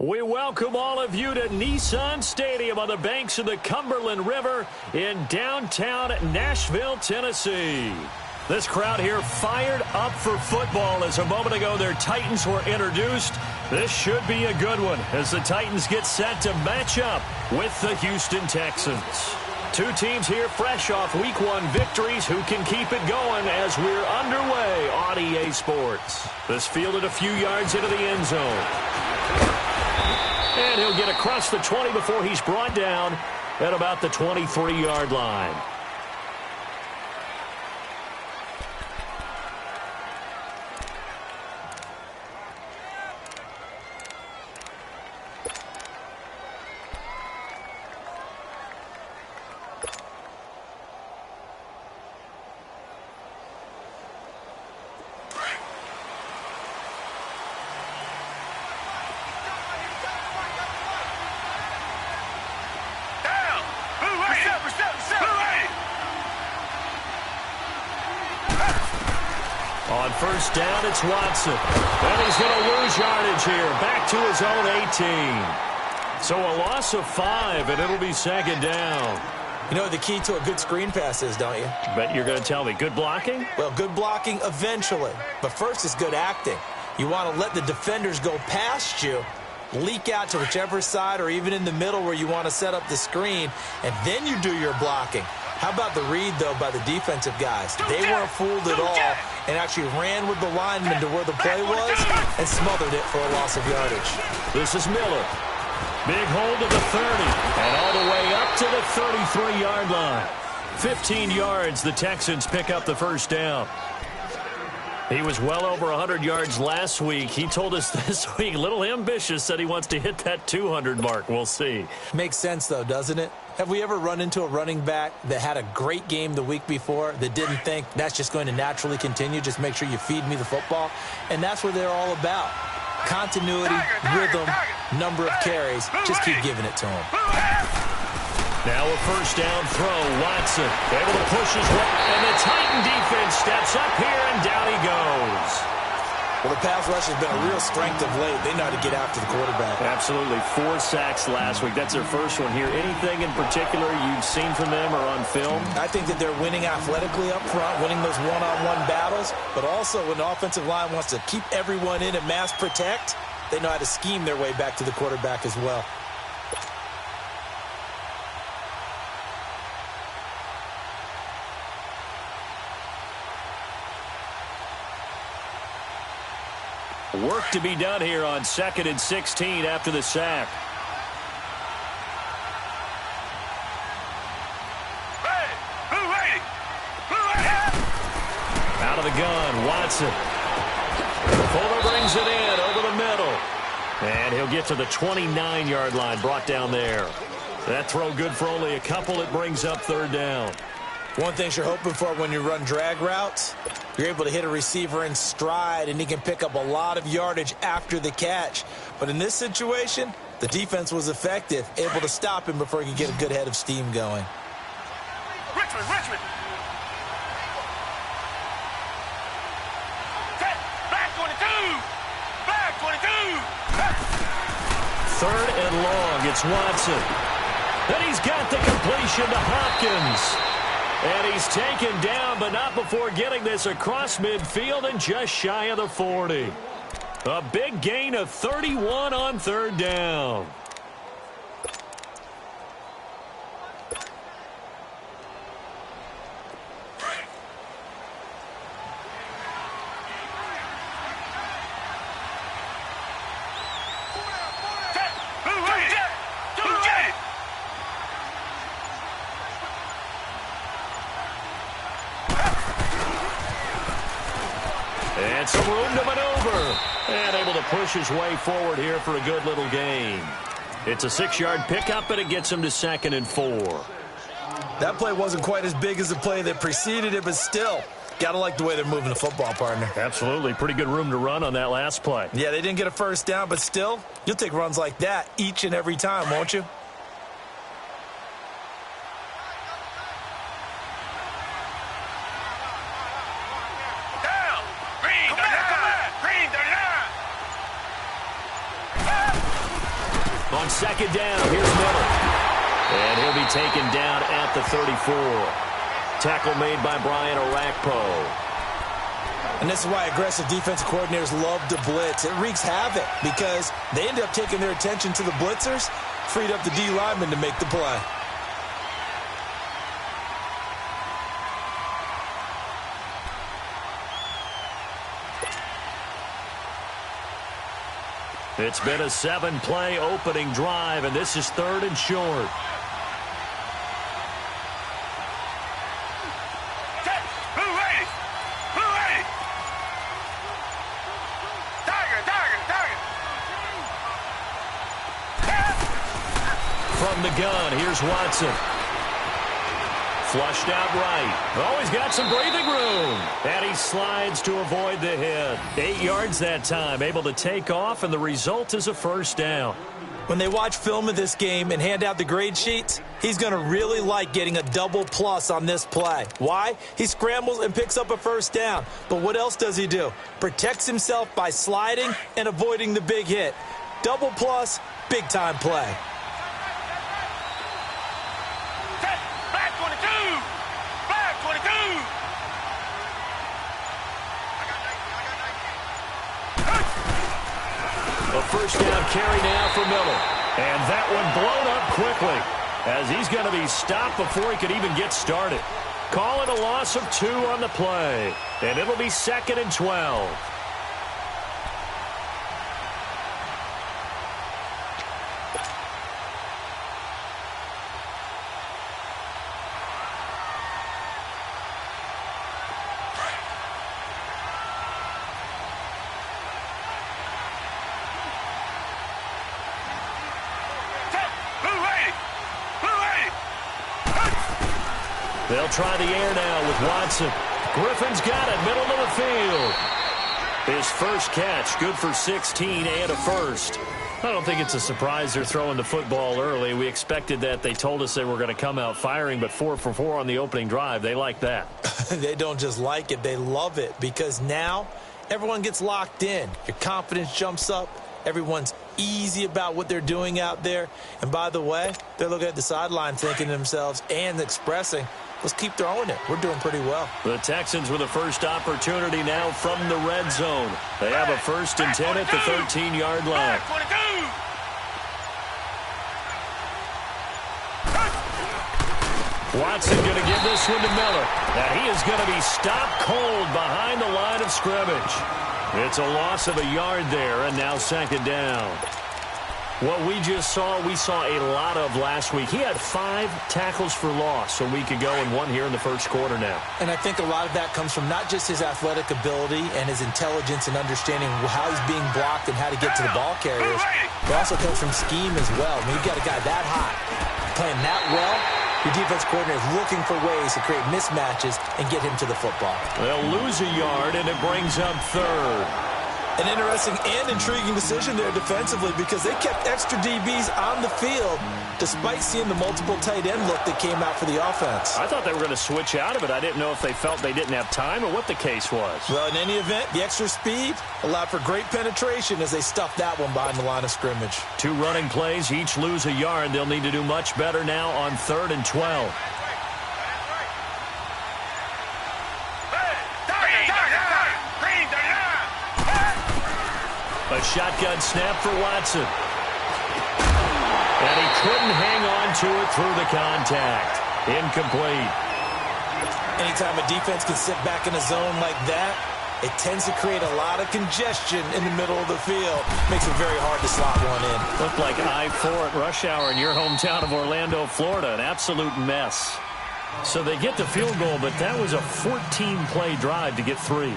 We welcome all of you to Nissan Stadium on the banks of the Cumberland River in downtown Nashville, Tennessee. This crowd here fired up for football as a moment ago their Titans were introduced. This should be a good one as the Titans get set to match up with the Houston Texans. Two teams here fresh off Week 1 victories who can keep it going as we're underway on EA Sports. This fielded a few yards into the end zone. And he'll get across the 20 before he's brought down at about the 23-yard line. On first down, it's Watson. And he's going to lose yardage here. Back to his own 18. So a loss of 5, and it'll be second down. You know what the key to a good screen pass is, don't you? Bet you're going to tell me. Good blocking? Well, good blocking eventually. But first is good acting. You want to let the defenders go past you, leak out to whichever side or even in the middle where you want to set up the screen, and then you do your blocking. How about the read, though, by the defensive guys? They weren't fooled at all and actually ran with the lineman to where the play was and smothered it for a loss of yardage. This is Miller. Big hold of the 30 and all the way up to the 33-yard line. 15 yards, the Texans pick up the first down. He was well over 100 yards last week. He told us this week, a little ambitious, said he wants to hit that 200 mark. We'll see. Makes sense, though, doesn't it? Have we ever run into a running back that had a great game the week before that didn't think that's just going to naturally continue? Just make sure you feed me the football. And that's what they're all about. Continuity, rhythm, number of carries. Just keep giving it to him. Now a first down throw. Watson able to push his way. And the Titan defense steps up here, and down he goes. Well, the pass rush has been a real strength of late. They know how to get after the quarterback. Absolutely. 4 sacks last week. That's their first one here. Anything in particular you've seen from them or on film? I think that they're winning athletically up front, winning those one-on-one battles. But also when the offensive line wants to keep everyone in and mass protect, they know how to scheme their way back to the quarterback as well. Work to be done here on 2nd and 16 after the sack. Out of the gun, Watson. Fuller brings it in over the middle. And he'll get to the 29-yard line, brought down there. That throw good for only a couple. It brings up third down. One thing you're hoping for when you run drag routes, you're able to hit a receiver in stride, and he can pick up a lot of yardage after the catch. But in this situation, the defense was effective, able to stop him before he could get a good head of steam going. Richmond! Back 22! Back 22! Third and long, it's Watson. Then he's got the completion to Hopkins. And he's taken down, but not before getting this across midfield and just shy of the 40. A big gain of 31 on third down. And some room to maneuver. And able to push his way forward here for a good little gain. It's a 6-yard pickup, and it gets him to 2nd and 4. That play wasn't quite as big as the play that preceded it, but still, gotta like the way they're moving the football, partner. Absolutely. Pretty good room to run on that last play. Yeah, they didn't get a first down, but still, you'll take runs like that each and every time, won't you? On second down, here's Miller. And he'll be taken down at the 34. Tackle made by Brian Orakpo. And this is why aggressive defensive coordinators love to blitz. It wreaks havoc because they end up taking their attention to the blitzers, freed up the D lineman to make the play. It's been a 7-play opening drive, and this is 3rd and short. From the gun, here's Watson. Flushed out right. Always got some breathing room. And he slides to avoid the hit. 8 yards that time, able to take off, and the result is a first down. When they watch film of this game and hand out the grade sheets, he's going to really like getting a double plus on this play. Why? He scrambles and picks up a first down. But what else does he do? Protects himself by sliding and avoiding the big hit. Double plus, big-time play. A first down carry now for Miller. And that one blown up quickly as he's going to be stopped before he could even get started. Call it a loss of 2 on the play. And it'll be 2nd and 12. They'll try the air now with Watson. Griffin's got it, middle of the field. His first catch, good for 16 and a first. I don't think it's a surprise they're throwing the football early. We expected that. They told us they were going to come out firing, but 4 for 4 on the opening drive. They like that. They don't just like it, they love it, because now everyone gets locked in. Your confidence jumps up. Everyone's easy about what they're doing out there. And by the way, they're looking at the sideline thinking to themselves and expressing, let's keep throwing it. We're doing pretty well. The Texans with a first opportunity now from the red zone. They have a 1st and 10 at the 13-yard line. Watson going to give this one to Miller. And he is going to be stopped cold behind the line of scrimmage. It's a loss of a yard there, and now 2nd down. What we just saw, we saw a lot of last week. He had 5 tackles for loss a week ago and 1 here in the first quarter now. And I think a lot of that comes from not just his athletic ability and his intelligence and understanding how he's being blocked and how to get to the ball carriers, but also comes from scheme as well. When you've got a guy that hot, playing that well, your defense coordinator is looking for ways to create mismatches and get him to the football. They'll lose a yard, and it brings up 3rd. An interesting and intriguing decision there defensively because they kept extra DBs on the field despite seeing the multiple tight end look that came out for the offense. I thought they were going to switch out of it. I didn't know if they felt they didn't have time or what the case was. Well, in any event, the extra speed allowed for great penetration as they stuffed that one behind the line of scrimmage. 2 running plays, each lose a yard. They'll need to do much better now on 3rd and 12. A shotgun snap for Watson. And he couldn't hang on to it through the contact. Incomplete. Anytime a defense can sit back in a zone like that, it tends to create a lot of congestion in the middle of the field. Makes it very hard to slot one in. Looked like I-4 at rush hour in your hometown of Orlando, Florida. An absolute mess. So they get the field goal, but that was a 14-play drive to get 3.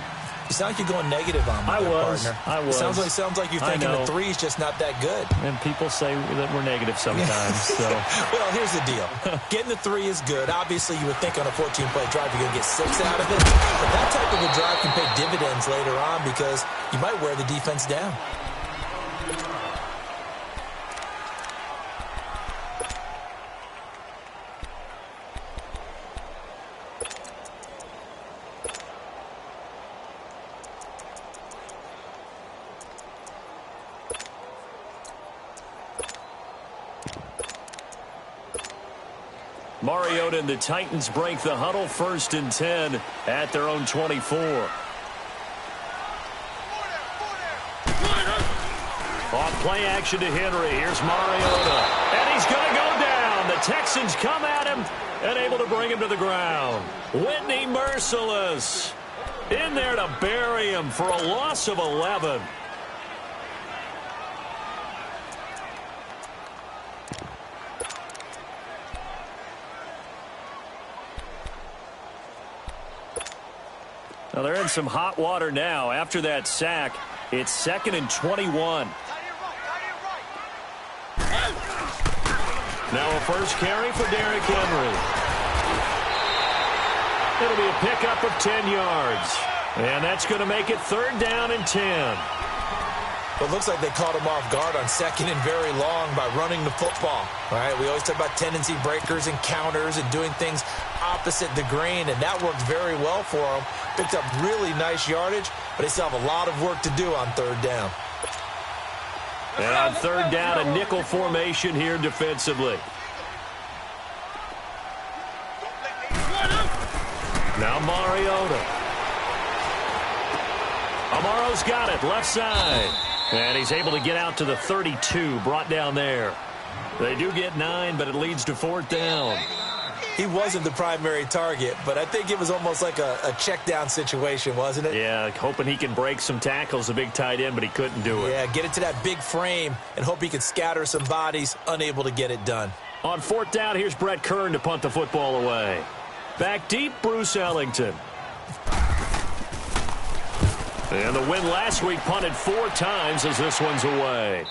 You sound like you're going negative on me, partner. I was. It sounds like you're thinking the 3 is just not that good. And people say that we're negative sometimes. So. Well, here's the deal. Getting the 3 is good. Obviously, you would think on a 14-play drive you're going to get 6 out of it. But that type of a drive can pay dividends later on because you might wear the defense down. Mariota and the Titans break the huddle, 1st and 10 at their own 24. Off play action to Henry. Here's Mariota. And he's going to go down. The Texans come at him and able to bring him to the ground. Whitney merciless. In there to bury him for a loss of 11. Now they're in some hot water now. After that sack, it's 2nd and 21. Now a first carry for Derrick Henry. It'll be a pickup of 10 yards. And that's going to make it 3rd down and 10. Well, it looks like they caught him off guard on 2nd and very long by running the football. All right, we always talk about tendency breakers and counters and doing things opposite the grain, and that worked very well for them. Picked up really nice yardage, but they still have a lot of work to do on 3rd down. And on 3rd down, a nickel formation here defensively. Now Mariota. Amaro's got it, left side. And he's able to get out to the 32, brought down there. They do get 9, but it leads to 4th down. He wasn't the primary target, but I think it was almost like a check down situation, wasn't it? Yeah, hoping he can break some tackles, a big tight end, but he couldn't do it. Yeah, get it to that big frame and hope he could scatter some bodies, unable to get it done. On 4th down, here's Brett Kern to punt the football away. Back deep, Bruce Ellington. And the win last week punted 4 times as this one's away.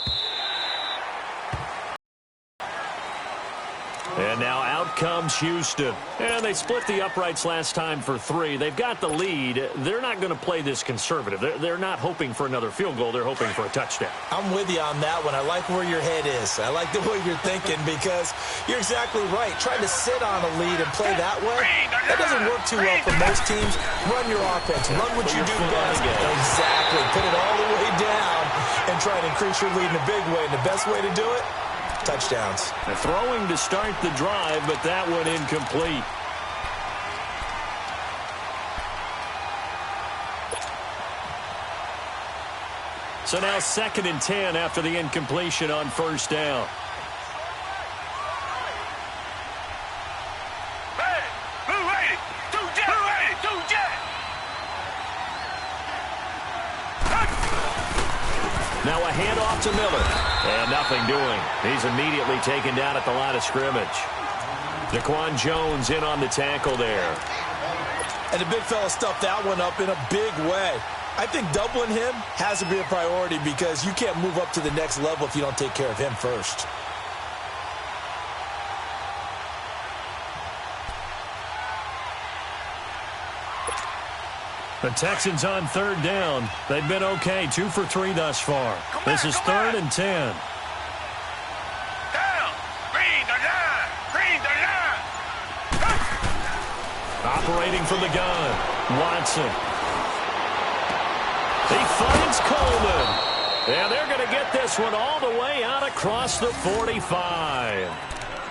And now out comes Houston. And they split the uprights last time for 3. They've got the lead. They're not going to play this conservative. They're not hoping for another field goal. They're hoping for a touchdown. I'm with you on that one. I like where your head is. I like the way you're thinking because you're exactly right. Trying to sit on a lead and play that way, that doesn't work too well for most teams. Run your offense. Run what you do best. Exactly. Put it all the way down and try to increase your lead in a big way. And the best way to do it, touchdowns. They're throwing to start the drive, but that one incomplete. So now 2nd and 10 after the incompletion on 1st down. Now a handoff to Miller. And nothing doing. He's immediately taken down at the line of scrimmage. Daquan Jones in on the tackle there. And the big fella stuffed that one up in a big way. I think doubling him has to be a priority because you can't move up to the next level if you don't take care of him first. The Texans on 3rd down. They've been okay, 2 for 3 thus far. This is 3rd and 10. Down. Green the line. Green the line. Operating from the gun. Watson. He finds Coleman. And they're going to get this one all the way out across the 45.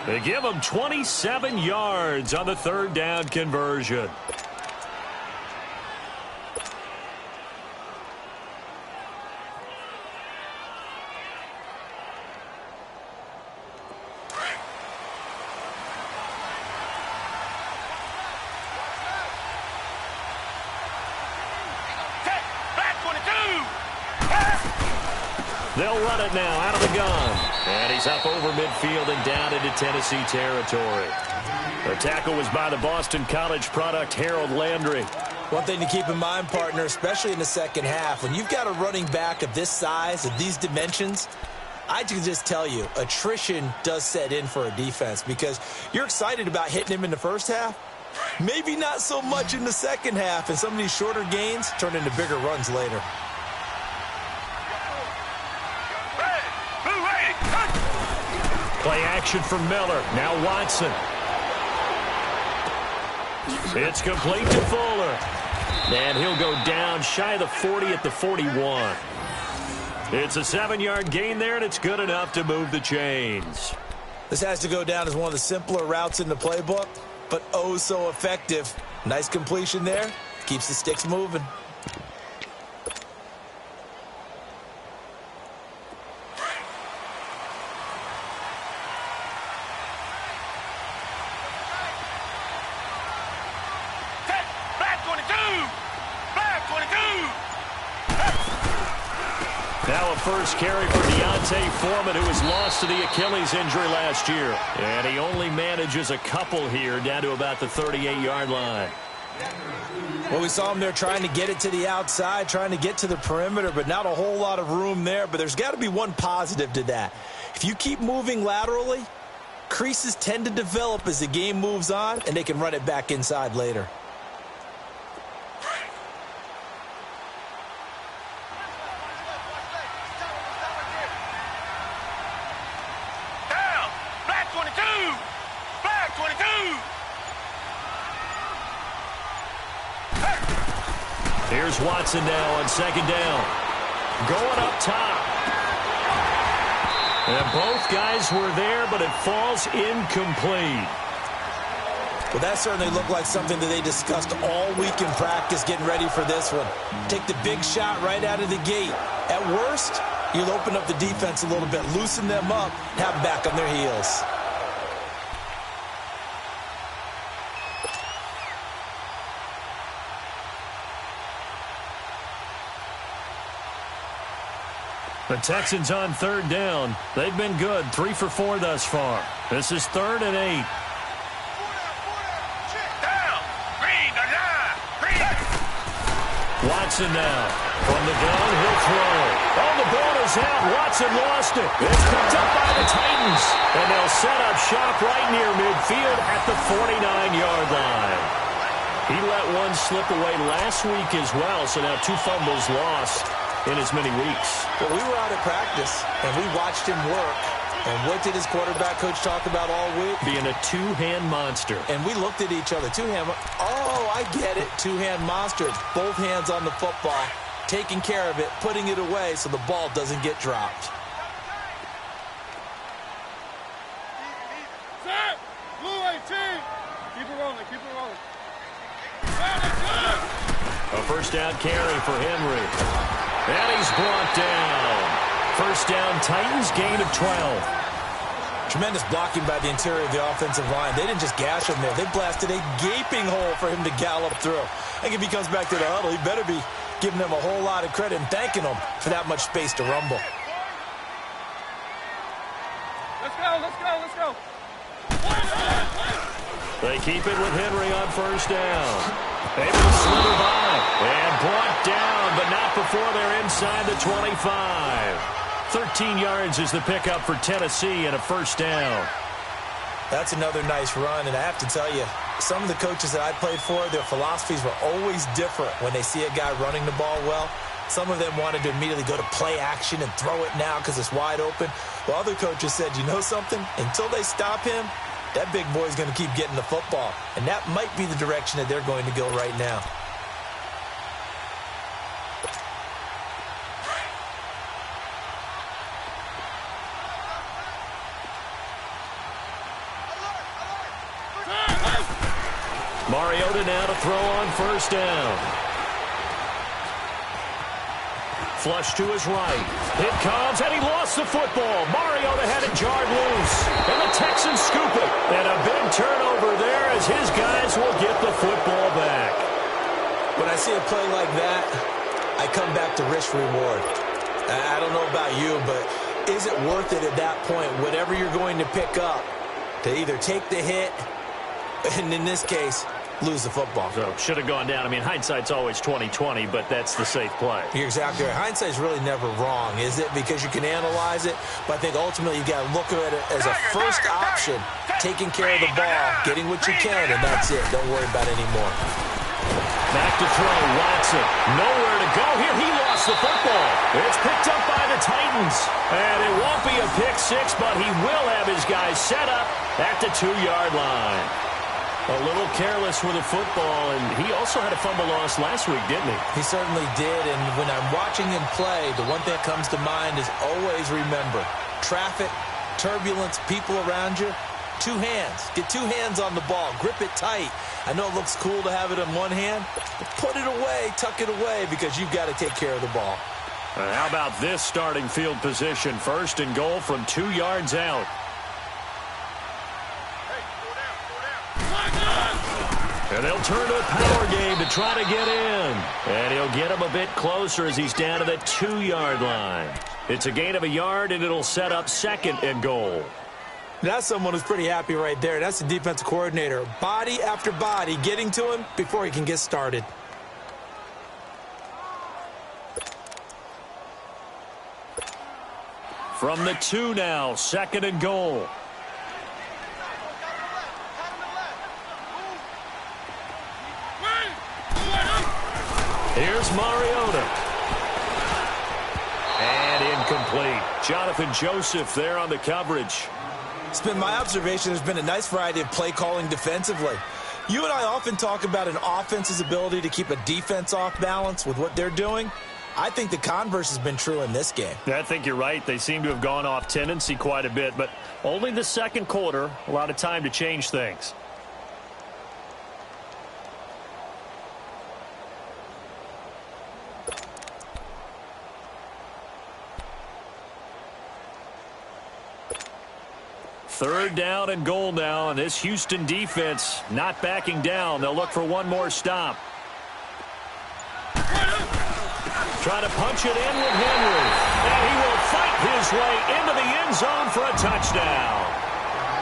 They give him 27 yards on the 3rd down conversion. They'll run it now out of the gun. And he's up over midfield and down into Tennessee territory. The tackle was by the Boston College product, Harold Landry. One thing to keep in mind, partner, especially in the second half, when you've got a running back of this size, of these dimensions, I can just tell you, attrition does set in for a defense because you're excited about hitting him in the first half. Maybe not so much in the second half, and some of these shorter gains turn into bigger runs later. Play action from Miller. Now Watson. It's complete to Fuller. And he'll go down shy of the 40 at the 41. It's a 7-yard gain there, and it's good enough to move the chains. This has to go down as one of the simpler routes in the playbook, but oh so effective. Nice completion there. Keeps the sticks moving. Now a first carry for Deontay Foreman, who was lost to the Achilles injury last year. And he only manages a couple here, down to about the 38-yard line. Well, we saw him there trying to get it to the outside, trying to get to the perimeter, but not a whole lot of room there. But there's got to be one positive to that. If you keep moving laterally, creases tend to develop as the game moves on, and they can run it back inside later. Here's Watson now on second down. Going up top. And both guys were there, but it falls incomplete. Well, that certainly looked like something that they discussed all week in practice, getting ready for this one. Take the big shot right out of the gate. At worst, you'll open up the defense a little bit, loosen them up, have them back on their heels. The Texans on third down. They've been good, 3 for 4 thus far. This is 3rd and 8. Watson now. From the gun, he'll throw. Oh, the ball is out. Watson lost it. It's picked up by the Titans. And they'll set up shop right near midfield at the 49-yard line. He let one slip away last week as well, so now 2 fumbles lost in as many weeks. Well, we were out at practice, and we watched him work. And what did his quarterback coach talk about all week? Being a two-hand monster. And we looked at each other. Two-hand. Oh, I get it. Two-hand monster. Both hands on the football, taking care of it, putting it away so the ball doesn't get dropped. Set! Blue 18! Keep it rolling, keep it rolling. A first down carry for Henry. And he's brought down. First down, Titans, gain of 12. Tremendous blocking by the interior of the offensive line. They didn't just gash him there. They blasted a gaping hole for him to gallop through. I think if he comes back to the huddle, he better be giving them a whole lot of credit and thanking them for that much space to rumble. Let's go, let's go, let's go. They keep it with Henry on first down. Able to slither by and brought down, but not before they're inside the 25. 13 yards is the pickup for Tennessee and a first down. That's another nice run, and I have to tell you, some of the coaches that I played for, their philosophies were always different when they see a guy running the ball well. Some of them wanted to immediately go to play action and throw it now because it's wide open. While other coaches said, you know something? Until they stop him, that big boy's going to keep getting the football. And that might be the direction that they're going to go right now. Mariota now to throw on first down. Flush to his right. It comes, and he lost the football. Mariota had it jarred loose. And the Texans scoop it. And a big turnover there as his guys will get the football back. When I see a play like that, I come back to risk-reward. I don't know about you, but is it worth it at that point, whatever you're going to pick up, to either take the hit, and in this case, lose the football? So should have gone down. I mean, hindsight's always 20/20, but that's the safe play. You're exactly right. Hindsight's really never wrong, is it? Because you can analyze it, but I think ultimately you got to look at it as a first option, taking care of the ball, getting what you can, and that's it. Don't worry about it anymore. Back to throw, Watson. Nowhere to go here. He lost the football. It's picked up by the Titans. And it won't be a pick six, but he will have his guys set up at the 2-yard line. A little careless with the football, and he also had a fumble loss last week, didn't he? He certainly did, and when I'm watching him play, the one thing that comes to mind is always remember, traffic turbulence, people around you. Two hands. Get two hands on the ball. Grip it tight. I know it looks cool to have it in one hand, but put it away, tuck it away, because you've got to take care of the ball. How about this starting field position? First and goal from 2 yards out. And they'll turn to a power game to try to get in. And he'll get him a bit closer as he's down to the 2-yard line. It's a gain of a yard, and it'll set up second and goal. That's someone who's pretty happy right there. That's the defensive coordinator. Body after body getting to him before he can get started. From the 2 now, second and goal. Here's Mariota. And incomplete. Jonathan Joseph there on the coverage. It's been my observation there's been a nice variety of play calling defensively. You and I often talk about an offense's ability to keep a defense off balance with what they're doing. I think the converse has been true in this game. I think you're right. They seem to have gone off tendency quite a bit, but only the second quarter, a lot of time to change things. Third down and goal now, and this Houston defense not backing down. They'll look for one more stop. Try to punch it in with Henry. And he will fight his way into the end zone for a touchdown.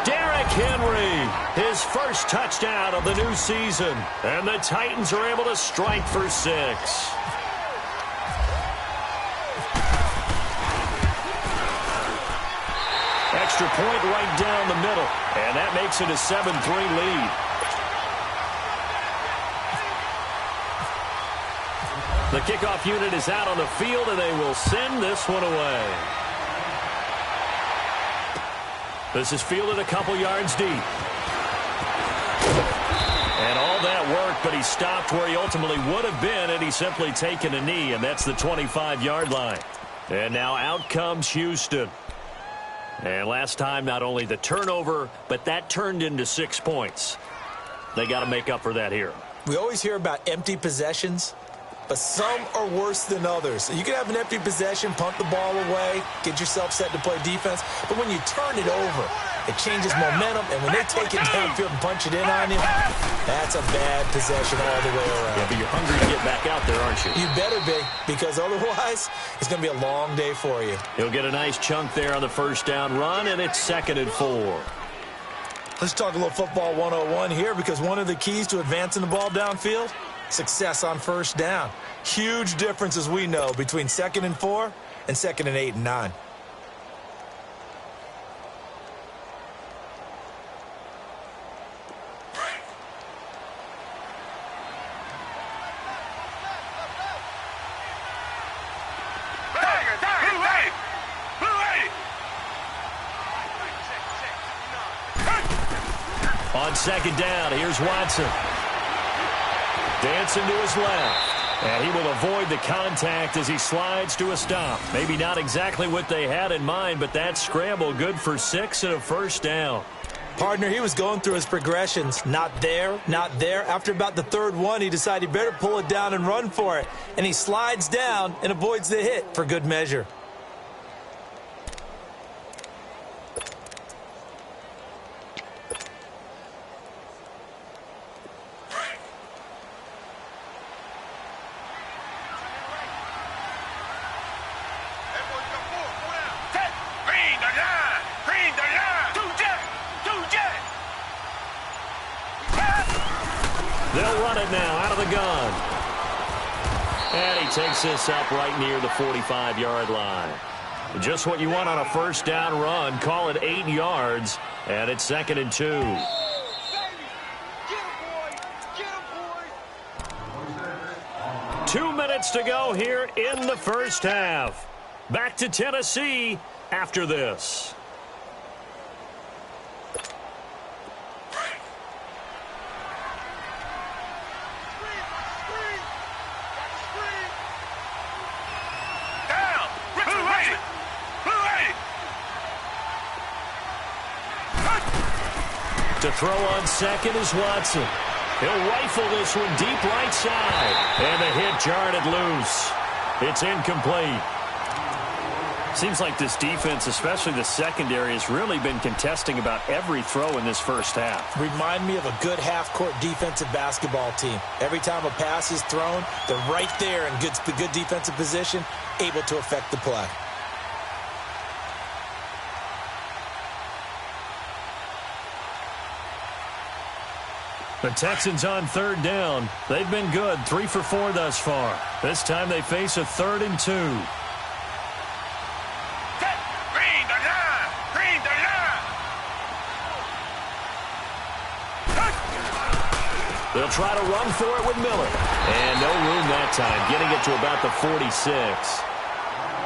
Derrick Henry, his first touchdown of the new season. And the Titans are able to strike for 6. Extra point right down the middle. And that makes it a 7-3 lead. The kickoff unit is out on the field, and they will send this one away. This is fielded a couple yards deep. And all that work, but he stopped where he ultimately would have been, and he's simply taken a knee, and that's the 25-yard line. And now out comes Houston. And last time, not only the turnover, but that turned into 6 points. They got to make up for that here. We always hear about empty possessions, but some are worse than others. You can have an empty possession, punt the ball away, get yourself set to play defense, but when you turn it over, it changes momentum, and when they take it downfield and punch it in on you, that's a bad possession all the way around. Yeah, but you're hungry to get back out there, aren't you? You better be, because otherwise, it's going to be a long day for you. He'll get a nice chunk there on the first down run, and it's 2nd and 4. Let's talk a little football 101 here, because one of the keys to advancing the ball downfield, success on first down. Huge difference, as we know, between 2nd and 4 and 2nd and 8 and 9. On second down, here's Watson. Dancing to his left. And he will avoid the contact as he slides to a stop. Maybe not exactly what they had in mind, but that scramble good for 6 and a first down. Partner, he was going through his progressions. Not there, not there. After about the third one, he decided he better pull it down and run for it. And he slides down and avoids the hit for good measure. They'll run it now out of the gun. And he takes this up right near the 45-yard line. Just what you want on a first down run. Call it 8 yards, and it's 2nd and 2. 2 minutes to go here in the first half. Back to Tennessee after this. To throw on second is Watson. He'll rifle this one deep right side. And the hit jarred it loose. It's incomplete. Seems like this defense, especially the secondary, has really been contesting about every throw in this first half. Remind me of a good half-court defensive basketball team. Every time a pass is thrown, they're right there in good defensive position, able to affect the play. The Texans on third down. They've been good, 3 for 4 thus far. This time they face a 3rd and 2. They'll try to run for it with Miller. And no room that time, getting it to about the 46.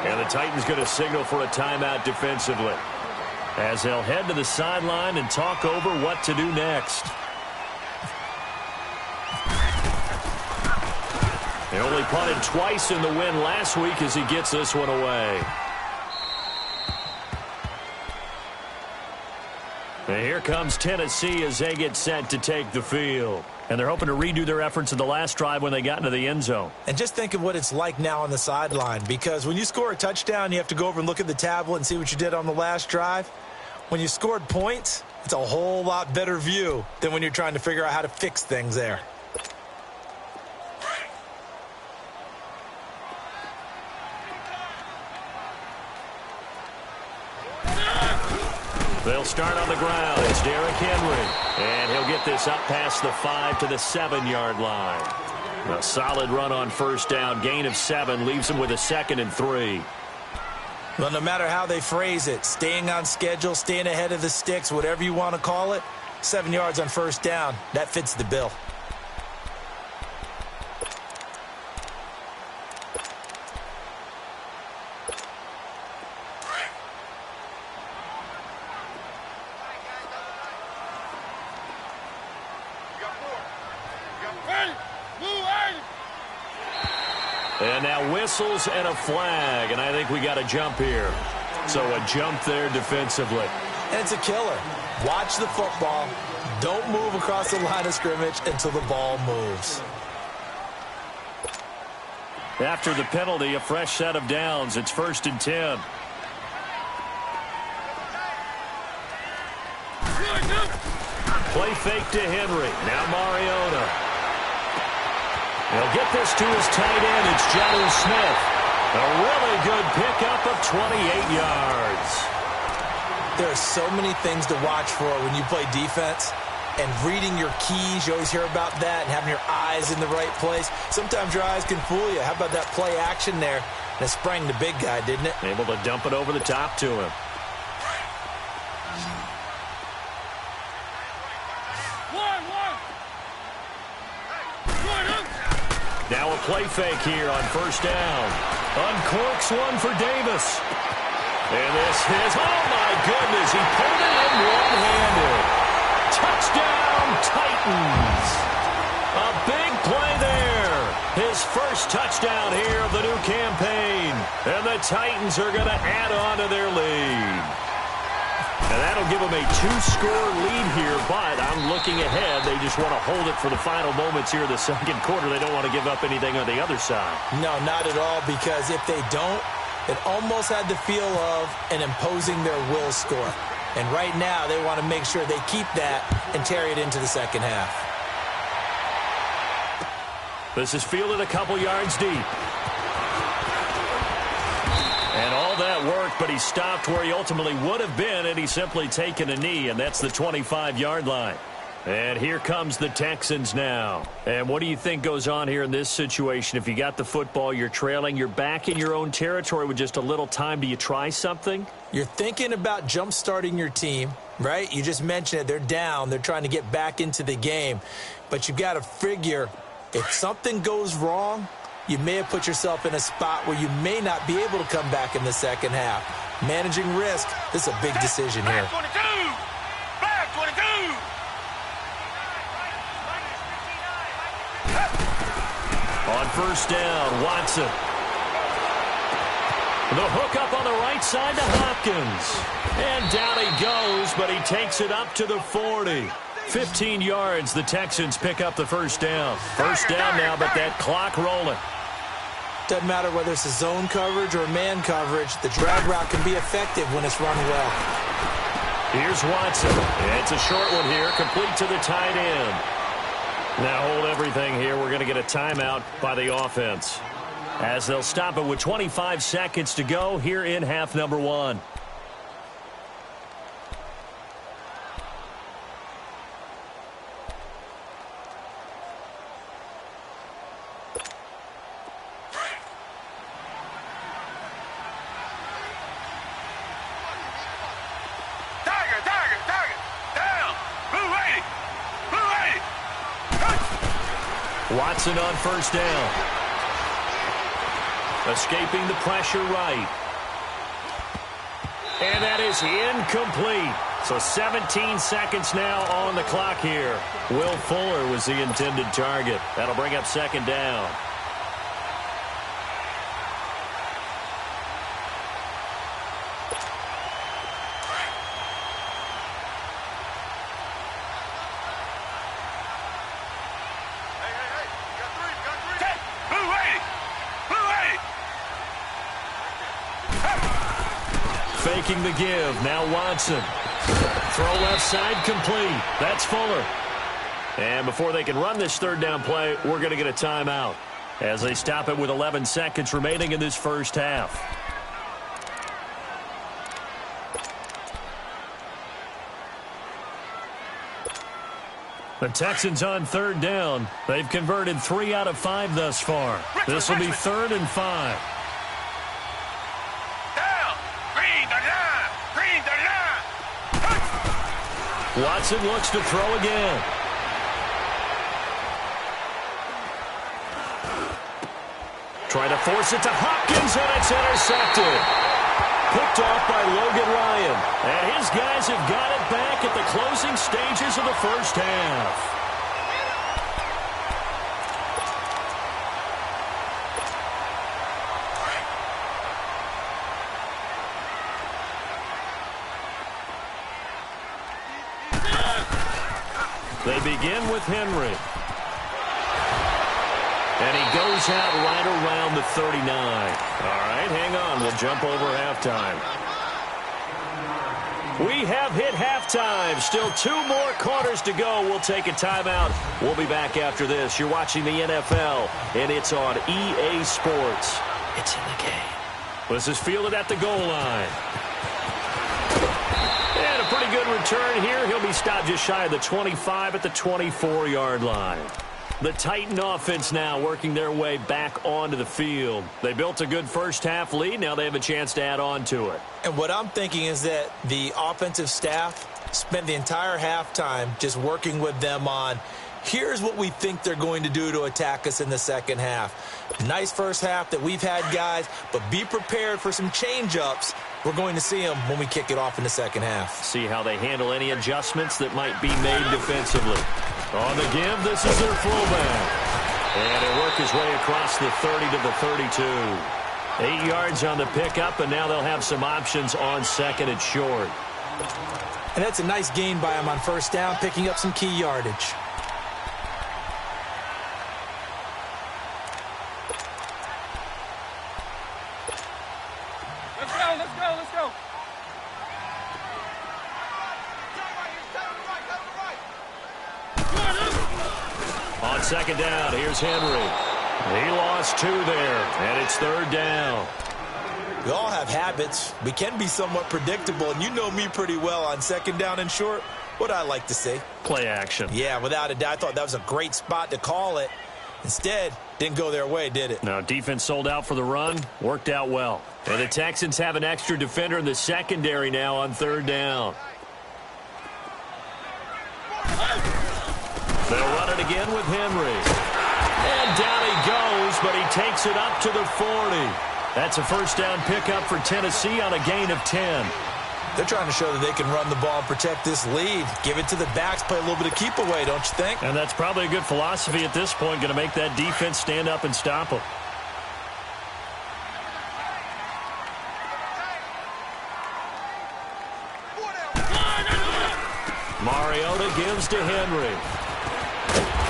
And the Titans going to signal for a timeout defensively, as they'll head to the sideline and talk over what to do next. He only punted twice in the win last week as he gets this one away. And here comes Tennessee as they get set to take the field. And they're hoping to redo their efforts in the last drive when they got into the end zone. And just think of what it's like now on the sideline, because when you score a touchdown, you have to go over and look at the tablet and see what you did on the last drive. When you scored points, it's a whole lot better view than when you're trying to figure out how to fix things there. They'll start on the ground. It's Derrick Henry. And he'll get this up past the 5 to the 7-yard line. A solid run on first down. Gain of 7 leaves him with a 2nd and 3. Well, no matter how they phrase it, staying on schedule, staying ahead of the sticks, whatever you want to call it, 7 yards on first down, that fits the bill. And now whistles and a flag, and I think we got a jump here. So a jump there defensively. And it's a killer. Watch the football. Don't move across the line of scrimmage until the ball moves. After the penalty, a fresh set of downs. It's 1st and 10. Play fake to Henry. Now Mariota. He'll get this to his tight end. It's Jonnu Smith. A really good pickup of 28 yards. There are so many things to watch for when you play defense. And reading your keys, you always hear about that, and having your eyes in the right place. Sometimes your eyes can fool you. How about that play action there? And it sprang the big guy, didn't it? Able to dump it over the top to him. Now a play fake here on first down. Uncorks one for Davis. And this is, oh my goodness, he pulled it in one-handed. Touchdown, Titans. A big play there. His first touchdown here of the new campaign. And the Titans are going to add on to their lead. And that'll give them a 2-score lead here, but I'm looking ahead. They just want to hold it for the final moments here in the second quarter. They don't want to give up anything on the other side. No, not at all, because if they don't, it almost had the feel of an imposing their will score. And right now, they want to make sure they keep that and carry it into the second half. This is fielded a couple yards deep. And all that worked, but he stopped where he ultimately would have been, and he's simply taken a knee, and that's the 25-yard line. And here comes the Texans now. And what do you think goes on here in this situation? If you got the football, you're trailing, you're back in your own territory with just a little time. Do you try something? You're thinking about jump-starting your team, right? You just mentioned it. They're down. They're trying to get back into the game. But you've got to figure, if something goes wrong, you may have put yourself in a spot where you may not be able to come back in the second half. Managing risk, this is a big decision here. Back 22! On first down, Watson. The hook up on the right side to Hopkins. And down he goes, but he takes it up to the 40. 15 yards, the Texans pick up the first down. First down now, but that clock rolling. Doesn't matter whether it's a zone coverage or man coverage, the drag route can be effective when it's run well. Here's Watson. It's a short one here, complete to the tight end. Now hold everything here. We're going to get a timeout by the offense, as they'll stop it with 25 seconds to go here in half number 1. Watson on first down. Escaping the pressure right. And that is incomplete. So 17 seconds now on the clock here. Will Fuller was the intended target. That'll bring up second down. Faking the give. Now Watson. Throw left side complete. That's Fuller. And before they can run this third down play, we're going to get a timeout as they stop it with 11 seconds remaining in this first half. The Texans on third down. They've converted 3 out of 5 thus far. This will be 3rd and 5. Watson looks to throw again. Trying to force it to Hopkins, and it's intercepted. Picked off by Logan Ryan. And his guys have got it back at the closing stages of the first half. They begin with Henry. And he goes out right around the 39. All right, hang on. We'll jump over halftime. We have hit halftime. Still 2 more quarters to go. We'll take a timeout. We'll be back after this. You're watching the NFL, and it's on EA Sports. It's in the game. This is fielded at the goal line. And a pretty good return here. He'll be stopped just shy of the 25 at the 24-yard line. The Titan offense now working their way back onto the field. They built a good first half lead. Now they have a chance to add on to it. And what I'm thinking is that the offensive staff spent the entire halftime just working with them on, here's what we think they're going to do to attack us in the second half. Nice first half that we've had, guys, but be prepared for some change-ups. We're going to see them when we kick it off in the second half. See how they handle any adjustments that might be made defensively. On the give, this is their fullback. And he'll work his way across the 30 to the 32. 8 yards on the pickup, and now they'll have some options on second and short. And that's a nice gain by him on first down, picking up some key yardage. Let's go. On second down, here's Henry. He lost 2 there, and it's third down. We all have habits. We can be somewhat predictable, and you know me pretty well on second down and short. What I like to see. Play action. Yeah, without a doubt. I thought that was a great spot to call it. Instead, didn't go their way, did it? Now, defense sold out for the run. Worked out well. And the Texans have an extra defender in the secondary now on third down. They'll run it again with Henry. And down he goes, but he takes it up to the 40. That's a first down pickup for Tennessee on a gain of 10. They're trying to show that they can run the ball and protect this lead. Give it to the backs, play a little bit of keep away, don't you think? And that's probably a good philosophy at this point, going to make that defense stand up and stop them. Mariota gives to Henry.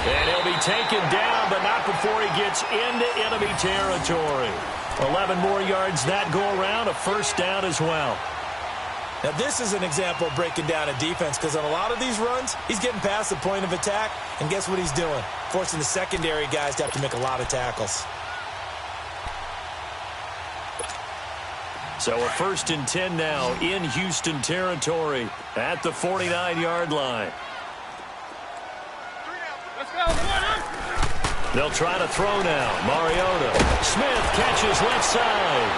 And he'll be taken down, but not before he gets into enemy territory. 11 more yards that go around, a first down as well. Now, this is an example of breaking down a defense because on a lot of these runs, he's getting past the point of attack, and guess what he's doing? Forcing the secondary guys to have to make a lot of tackles. So a 1st and 10 now in Houston territory at the 49-yard line. Let's go, boy. They'll try to throw now. Mariota. Smith catches left side.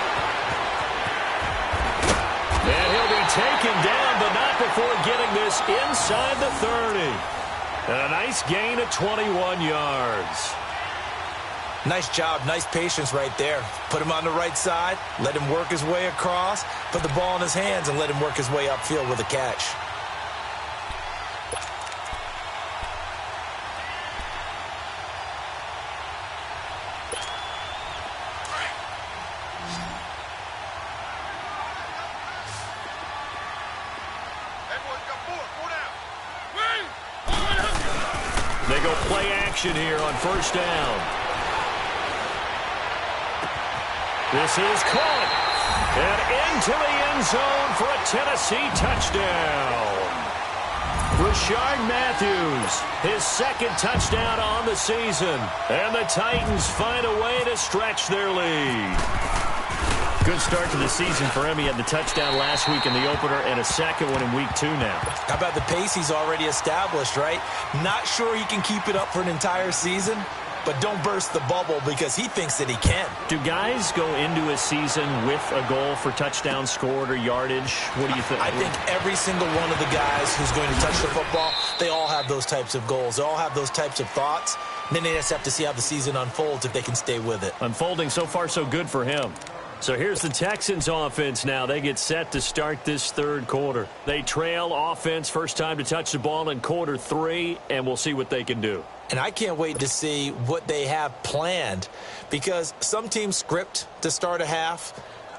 And he'll be taken down, but not before getting this inside the 30. And a nice gain of 21 yards. Nice job, nice patience right there. Put him on the right side, let him work his way across, put the ball in his hands, and let him work his way upfield with a catch. They go play action here on 1st down. This is caught. And into the end zone for a Tennessee touchdown. Rashard Matthews, his 2nd touchdown on the season. And the Titans find a way to stretch their lead. Good start to the season for him. He had the touchdown last week in the opener and a 2nd one in week 2 now. How about the pace he's already established, right? Not sure he can keep it up for an entire season, but don't burst the bubble because he thinks that he can. Do guys go into a season with a goal for touchdowns scored or yardage? What do you think? I think every single one of the guys who's going to touch the football, they all have those types of goals. They all have those types of thoughts. And then they just have to see how the season unfolds if they can stay with it. Unfolding so far so good for him. So here's the Texans offense now. They get set to start this 3rd quarter. They trail offense, first time to touch the ball in quarter 3, and we'll see what they can do. And I can't wait to see what they have planned because some teams script to start a half.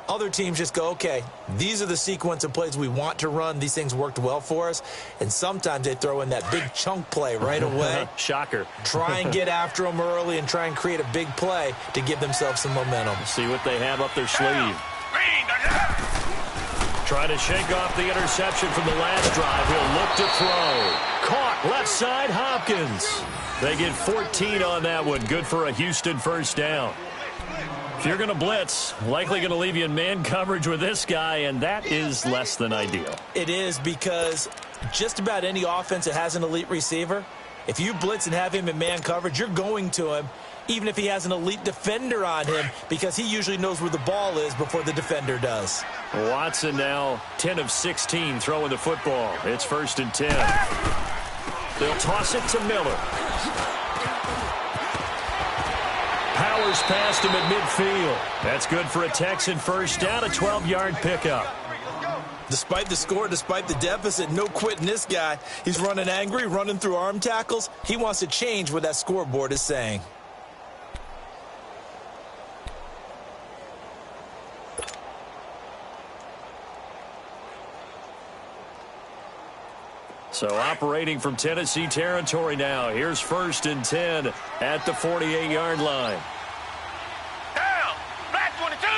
Other teams just go, okay, these are the sequence of plays we want to run. These things worked well for us. And sometimes they throw in that big chunk play right away. Shocker. Try and get after them early and try and create a big play to give themselves some momentum. See what they have up their sleeve. Try to shake off the interception from the last drive. He'll look to throw. Caught left side, Hopkins. They get 14 on that one. Good for a Houston first down. If you're going to blitz, likely going to leave you in man coverage with this guy, and that is less than ideal. It is because just about any offense that has an elite receiver, if you blitz and have him in man coverage, you're going to him, even if he has an elite defender on him, because he usually knows where the ball is before the defender does. Watson now 10 of 16 throwing the football. It's 1st and 10. They'll toss it to Miller. Powers past him at midfield. That's good for a Texan first down, a 12-yard pickup. Despite the score, despite the deficit, no quitting this guy. He's running angry, running through arm tackles. He wants to change what that scoreboard is saying. So operating from Tennessee territory now. Here's 1st and 10 at the 48-yard line. Down! Black 22!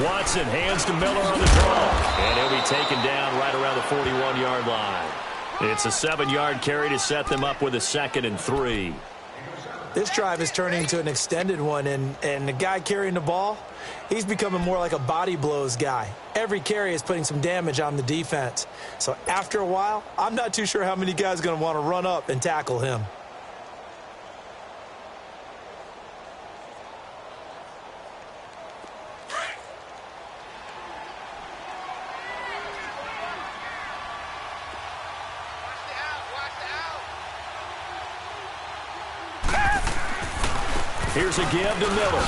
Watson hands to Miller on the draw. And he'll be taken down right around the 41-yard line. It's a 7-yard carry to set them up with a 2nd and 3. This drive is turning into an extended one, and the guy carrying the ball, he's becoming more like a body blows guy. Every carry is putting some damage on the defense. So after a while, I'm not too sure how many guys are going to want to run up and tackle him. Here's a give to Miller.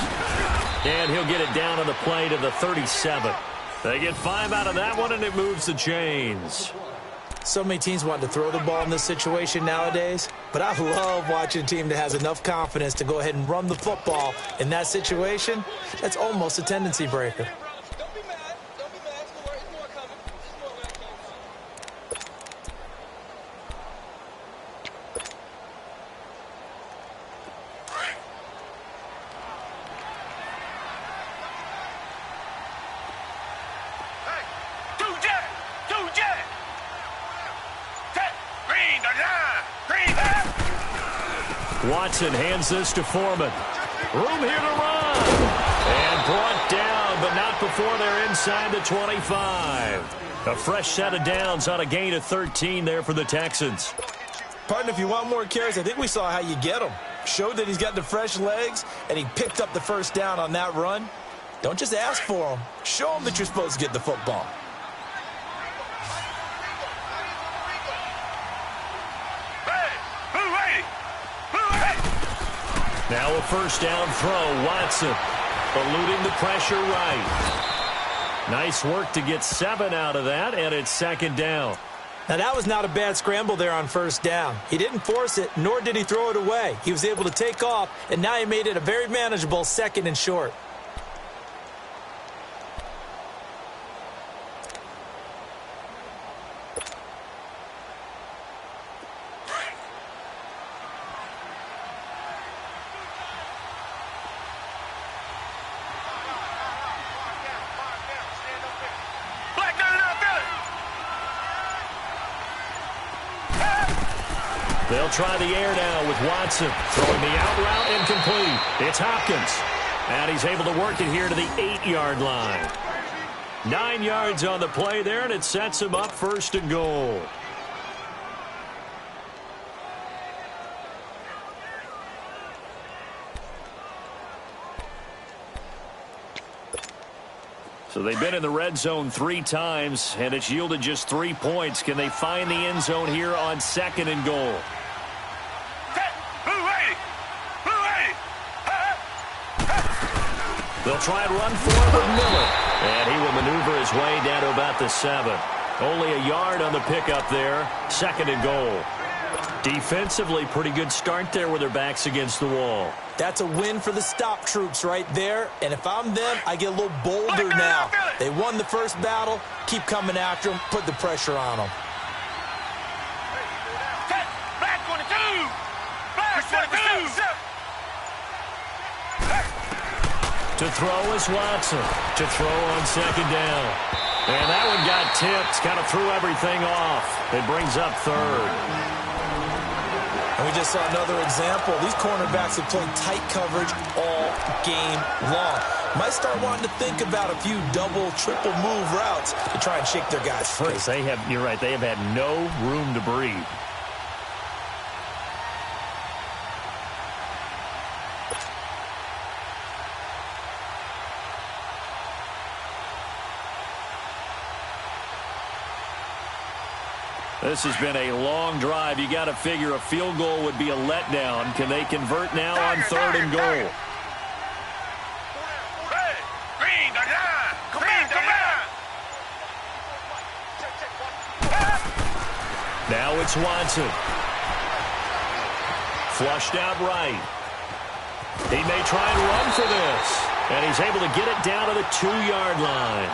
And he'll get it down on the play to the 37. They get 5 out of that one, and it moves the chains. So many teams want to throw the ball in this situation nowadays, but I love watching a team that has enough confidence to go ahead and run the football in that situation. That's almost a tendency breaker. Watson hands this to Foreman. Room here to run. And brought down, but not before they're inside the 25. A fresh set of downs on a gain of 13 there for the Texans. Partner, if you want more carries, I think we saw how you get them. Showed that he's got the fresh legs, and he picked up the first down on that run. Don't just ask for them. Show them that you're supposed to get the football. Now a first down throw. Watson eluding the pressure right. Nice work to get 7 out of that, and it's second down. Now, that was not a bad scramble there on first down. He didn't force it, nor did he throw it away. He was able to take off, and now he made it a very manageable second and short. They'll try the air now with Watson. Throwing the out route incomplete. It's Hopkins. And he's able to work it here to the 8-yard line. 9 yards on the play there, and it sets him up first and goal. So they've been in the red zone 3 times, and it's yielded just 3 points. Can they find the end zone here on second and goal? They'll try and run for it with Miller. And he will maneuver his way down to about the 7. Only a yard on the pickup there. Second and goal. Defensively, pretty good start there with their backs against the wall. That's a win for the stop troops right there. And if I'm them, I get a little bolder now. They won the first battle. Keep coming after them. Put the pressure on them. Black 22! Black 22! To throw is Watson. To throw on second down. And that one got tipped. Kind of threw everything off. It brings up third. And we just saw another example. These cornerbacks have played tight coverage all game long. Might start wanting to think about a few double, triple move routes to try and shake their guys free. You're right, they have had no room to breathe. This has been a long drive. You got to figure a field goal would be a letdown. Can they convert now on third and goal? Hey, green, the line. Green, the line. Now it's Watson. Flushed out right. He may try and run for this. And he's able to get it down to the 2-yard line.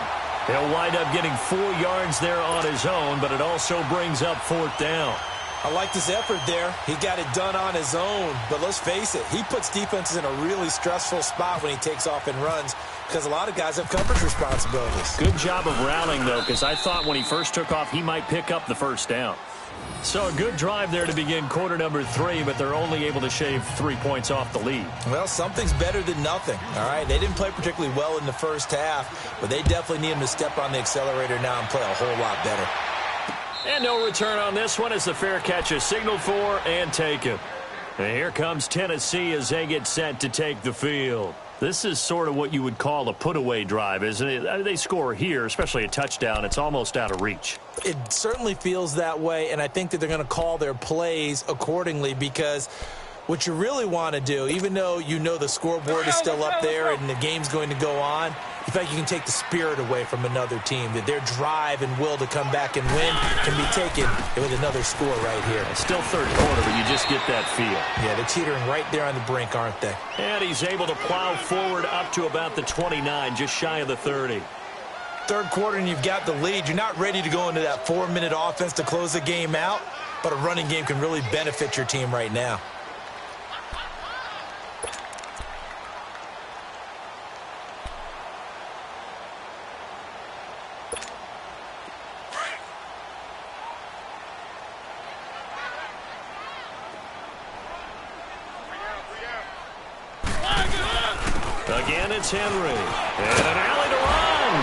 He'll wind up getting 4 yards there on his own, but it also brings up fourth down. I like this effort there. He got it done on his own. But let's face it, he puts defenses in a really stressful spot when he takes off and runs because a lot of guys have coverage responsibilities. Good job of rallying, though, because I thought when he first took off, he might pick up the first down. So a good drive there to begin quarter number 3, but they're only able to shave 3 points off the lead. Well, something's better than nothing, all right? They didn't play particularly well in the first half, but they definitely need him to step on the accelerator now and play a whole lot better. And no return on this one as the fair catch is signaled for and taken. And here comes Tennessee as they get set to take the field. This is sort of what you would call a put-away drive, isn't it? They score here, especially a touchdown. It's almost out of reach. It certainly feels that way, and I think that they're going to call their plays accordingly because what you really want to do, even though you know the scoreboard is still up there and the game's going to go on, you feel like you can take the spirit away from another team, that their drive and will to come back and win can be taken with another score right here. It's still third quarter, but you just get that feel. Yeah, they're teetering right there on the brink, aren't they? And he's able to plow forward up to about the 29, just shy of the 30. Third quarter and you've got the lead. You're not ready to go into that 4-minute offense to close the game out, but a running game can really benefit your team right now. Again, it's Henry. And an alley to run.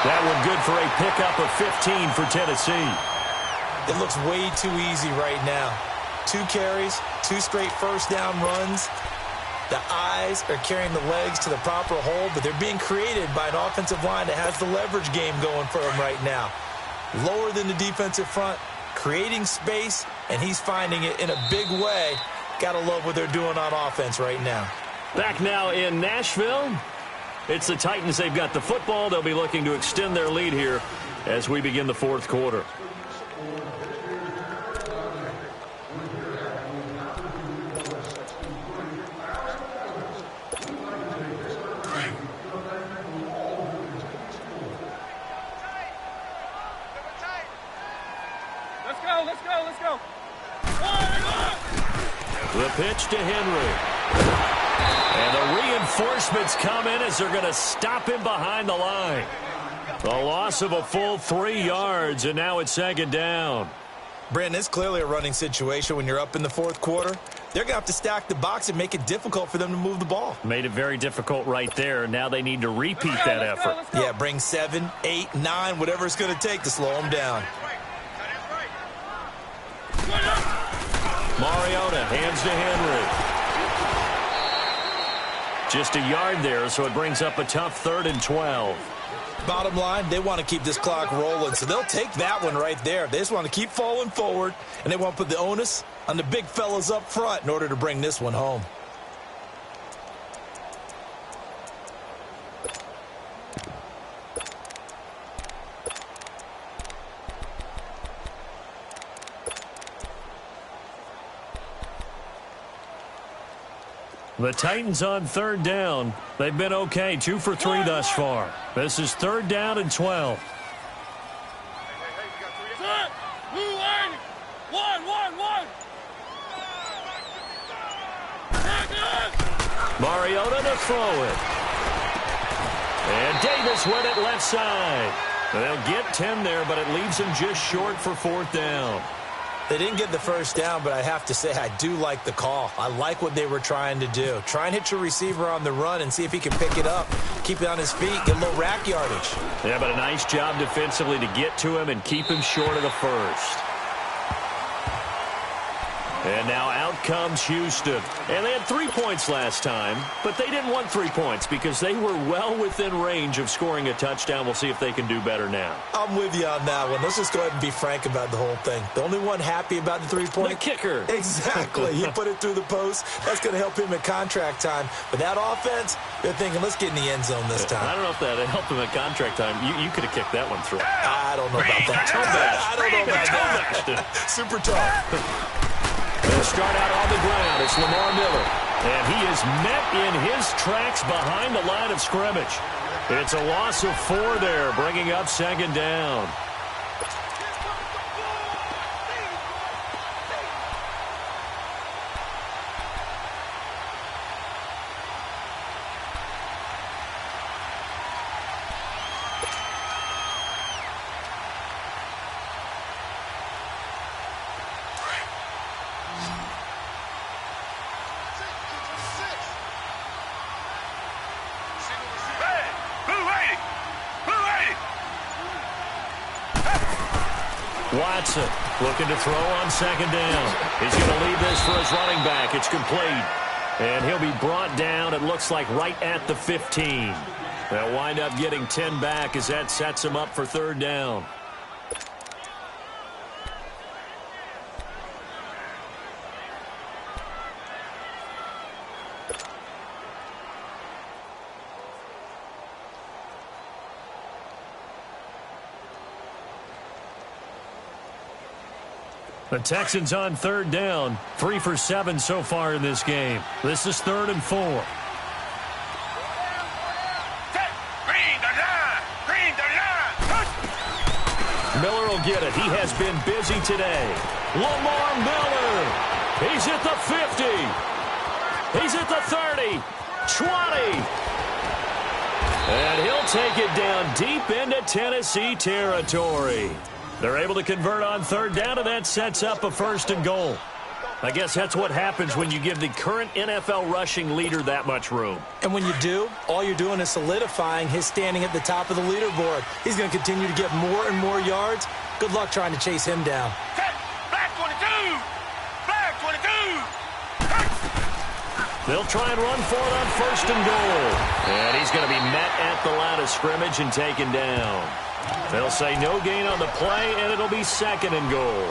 That one good for a pickup of 15 for Tennessee. It looks way too easy right now. 2 carries, 2 straight first down runs. The eyes are carrying the legs to the proper hole, but they're being created by an offensive line that has the leverage game going for him right now. Lower than the defensive front, creating space, and he's finding it in a big way. Gotta love what they're doing on offense right now. Back now in Nashville. It's the Titans. They've got the football. They'll be looking to extend their lead here as we begin the fourth quarter. Let's go. The pitch to Henry. And the reinforcements come in as they're going to stop him behind the line. The loss of a full 3 yards, and now it's second down. Brandon, it's clearly a running situation when you're up in the fourth quarter. They're going to have to stack the box and make it difficult for them to move the ball. Made it very difficult right there. Now they need to repeat that effort. Let's go. Yeah, bring 7, 8, 9, whatever it's going to take to slow them down. Mariota hands to Henry. Just a yard there, so it brings up a tough 3rd and 12. Bottom line, they want to keep this clock rolling, so they'll take that one right there. They just want to keep falling forward, and they want to put the onus on the big fellas up front in order to bring this one home. The Titans on 3rd down. They've been okay, 2 for 3 thus far. This is 3rd down and 12. Mariota to throw it. And Davis with it left side. They'll get 10 there, but it leaves them just short for 4th down. They didn't get the first down, but I have to say I do like the call. I like what they were trying to do. Try and hit your receiver on the run and see if he can pick it up. Keep it on his feet, get a little rack yardage. Yeah, but a nice job defensively to get to him and keep him short of the first. And now out comes Houston. And they had 3 points last time, but they didn't want 3 points because they were well within range of scoring a touchdown. We'll see if they can do better now. I'm with you on that one. Let's just go ahead and be frank about the whole thing. The only one happy about the 3-point? The kicker. Exactly. He put it through the post. That's going to help him at contract time. But that offense, they're thinking, let's get in the end zone this time. I don't know if that helped him at contract time. You could have kicked that one through. I don't know about that. I don't know about that. Super tough. They'll start out on the ground. It's Lamar Miller. And he is met in his tracks behind the line of scrimmage. It's a loss of 4 there, bringing up 2nd down. Watson looking to throw on 2nd down. He's going to leave this for his running back. It's complete. And he'll be brought down, it looks like, right at the 15. They'll wind up getting 10 back as that sets him up for 3rd down. The Texans on 3rd down, 3 for 7 so far in this game. This is 3rd and 4. Miller will get it. He has been busy today. Lamar Miller. He's at the 50. He's at the 30. 20. And he'll take it down deep into Tennessee territory. They're able to convert on 3rd down, and that sets up a 1st and goal. I guess that's what happens when you give the current NFL rushing leader that much room. And when you do, all you're doing is solidifying his standing at the top of the leaderboard. He's going to continue to get more and more yards. Good luck trying to chase him down. Flag 22! Flag 22! They'll try and run for it on 1st and goal. And he's going to be met at the line of scrimmage and taken down. They'll say no gain on the play, and it'll be 2nd and goal.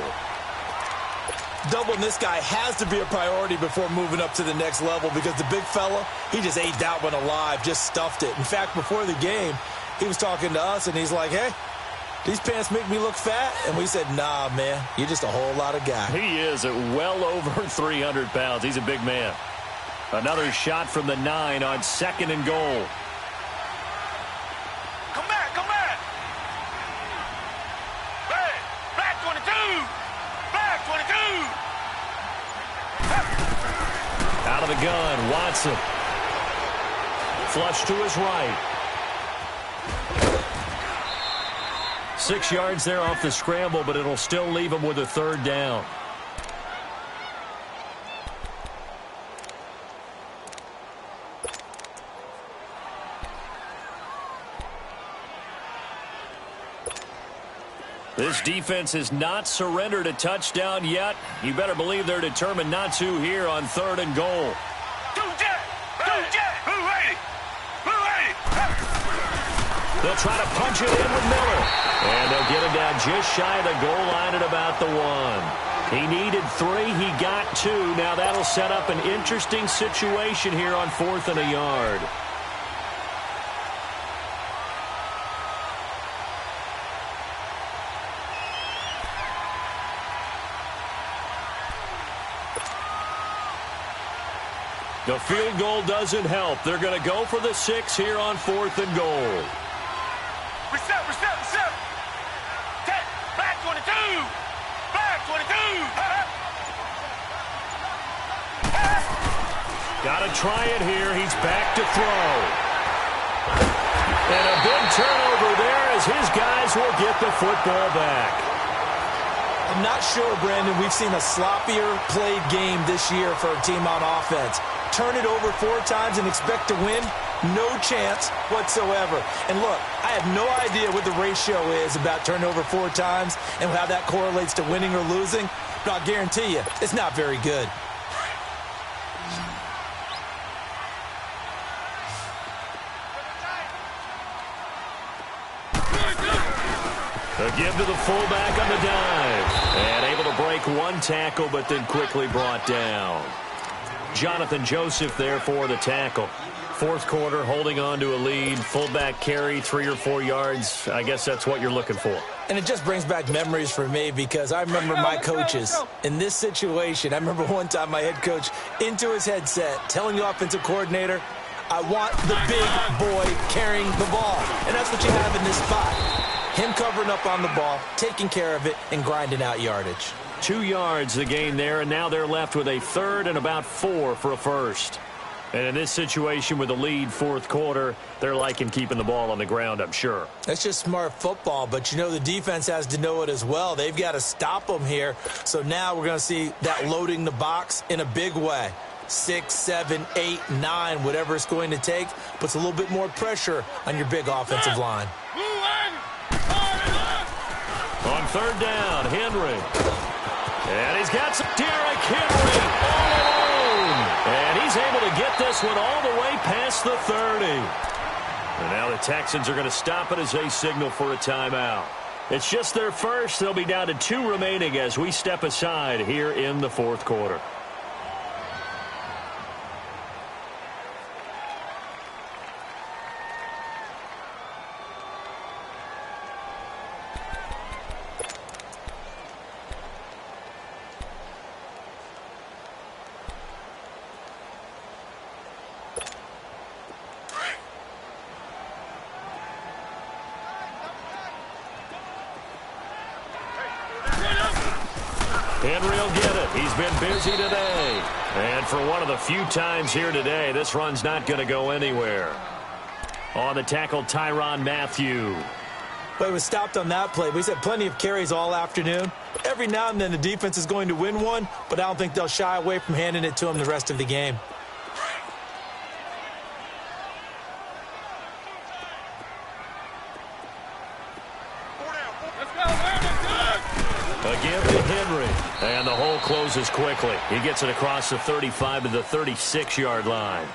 Doubling this guy has to be a priority before moving up to the next level because the big fella, he just ate that one alive, just stuffed it. In fact, before the game, he was talking to us, and he's like, hey, these pants make me look fat? And we said, nah, man, you're just a whole lot of guy. He is at well over 300 pounds. He's a big man. Another shot from the 9 on 2nd and goal. Come back, come back! Flag 22! Flag 22! Out of the gun, Watson. Flush to his right. 6 yards there off the scramble, but it'll still leave him with a 3rd down. This defense has not surrendered a touchdown yet. You better believe they're determined not to here on 3rd and goal. Blue jet! Blue 80! Blue 80! They'll try to punch it in with Miller. And they'll get him down just shy of the goal line at about the 1. He needed 3. He got 2. Now that'll set up an interesting situation here on 4th and a yard. The field goal doesn't help. They're going to go for the 6 here on 4th and goal. Reset! Flag 22! Flag 22! Got to try it here. He's back to throw. And a big turnover there as his guys will get the football back. I'm not sure, Brandon, we've seen a sloppier played game this year for a team on offense. Turn it over 4 times and expect to win? No chance whatsoever. And look, I have no idea what the ratio is about turning over 4 times and how that correlates to winning or losing, but I'll guarantee you, it's not very good. A give to the fullback on the dive. And able to break 1 tackle, but then quickly brought down. Jonathan Joseph there for the tackle. 4th quarter, holding on to a lead. Fullback carry, 3 or 4 yards. I guess that's what you're looking for. And it just brings back memories for me because I remember my coaches in this situation. I remember one time my head coach into his headset telling the offensive coordinator, I want the big boy carrying the ball. And that's what you have in this spot. Him covering up on the ball, taking care of it, and grinding out yardage. 2 yards the gain there, and now they're left with a 3rd and about 4 for a 1st. And in this situation with the lead 4th quarter, they're liking keeping the ball on the ground, I'm sure. That's just smart football, but you know the defense has to know it as well. They've got to stop them here. So now we're going to see that loading the box in a big way. 6, 7, 8, 9, whatever it's going to take, puts a little bit more pressure on your big offensive line. On 3rd down, Henry. And he's got some Derrick Henry all alone. And he's able to get this one all the way past the 30. And now the Texans are going to stop it as they signal for a timeout. It's just their first. They'll be down to 2 remaining as we step aside here in the 4th quarter. Henry will get it. He's been busy today. And for one of the few times here today, this run's not going to go anywhere. On the tackle, Tyrann Mathieu. Well, he was stopped on that play, but he's had plenty of carries all afternoon. Every now and then the defense is going to win one, but I don't think they'll shy away from handing it to him the rest of the game. Again to Henry. And the hole closes quickly. He gets it across the 35 to the 36-yard line.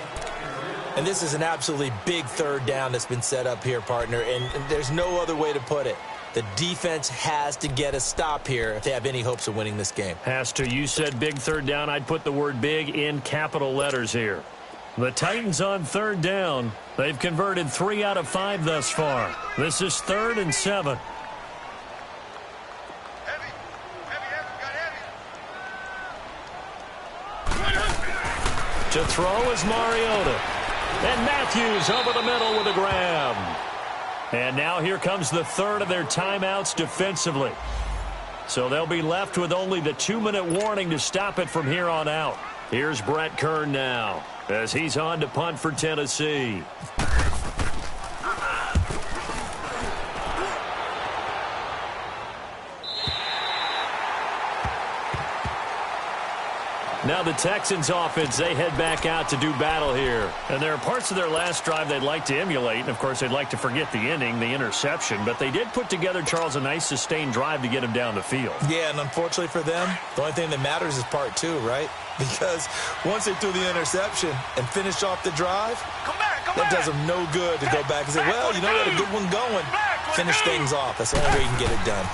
And this is an absolutely big third down that's been set up here, partner, and there's no other way to put it. The defense has to get a stop here if they have any hopes of winning this game. Has to. You said big third down. I'd put the word big in capital letters here. The Titans on third down. They've converted 3 out of 5 thus far. This is 3rd and 7. To throw is Mariota. And Matthews over the middle with a grab. And now here comes the third of their timeouts defensively. So they'll be left with only the 2-minute warning to stop it from here on out. Here's Brett Kern now as he's on to punt for Tennessee. Now the Texans offense, they head back out to do battle here. And there are parts of their last drive they'd like to emulate. And, of course, they'd like to forget the ending, the interception. But they did put together, Charles, a nice sustained drive to get him down the field. Yeah, and unfortunately for them, the only thing that matters is part 2, right? Because once they threw the interception and finished off the drive, that does them no good to go back and say, well, you know, we had a good one going. Finish things off. That's the only way you can get it done.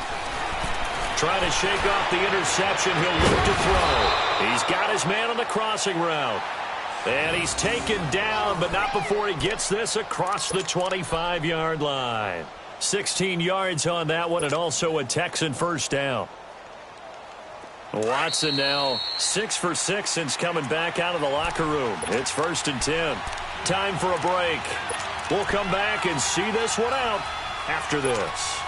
Trying to shake off the interception. He'll look to throw. He's got his man on the crossing route. And he's taken down, but not before he gets this across the 25-yard line. 16 yards on that one, and also a Texan first down. Watson now 6 for 6 since coming back out of the locker room. It's 1st and 10. Time for a break. We'll come back and see this one out after this.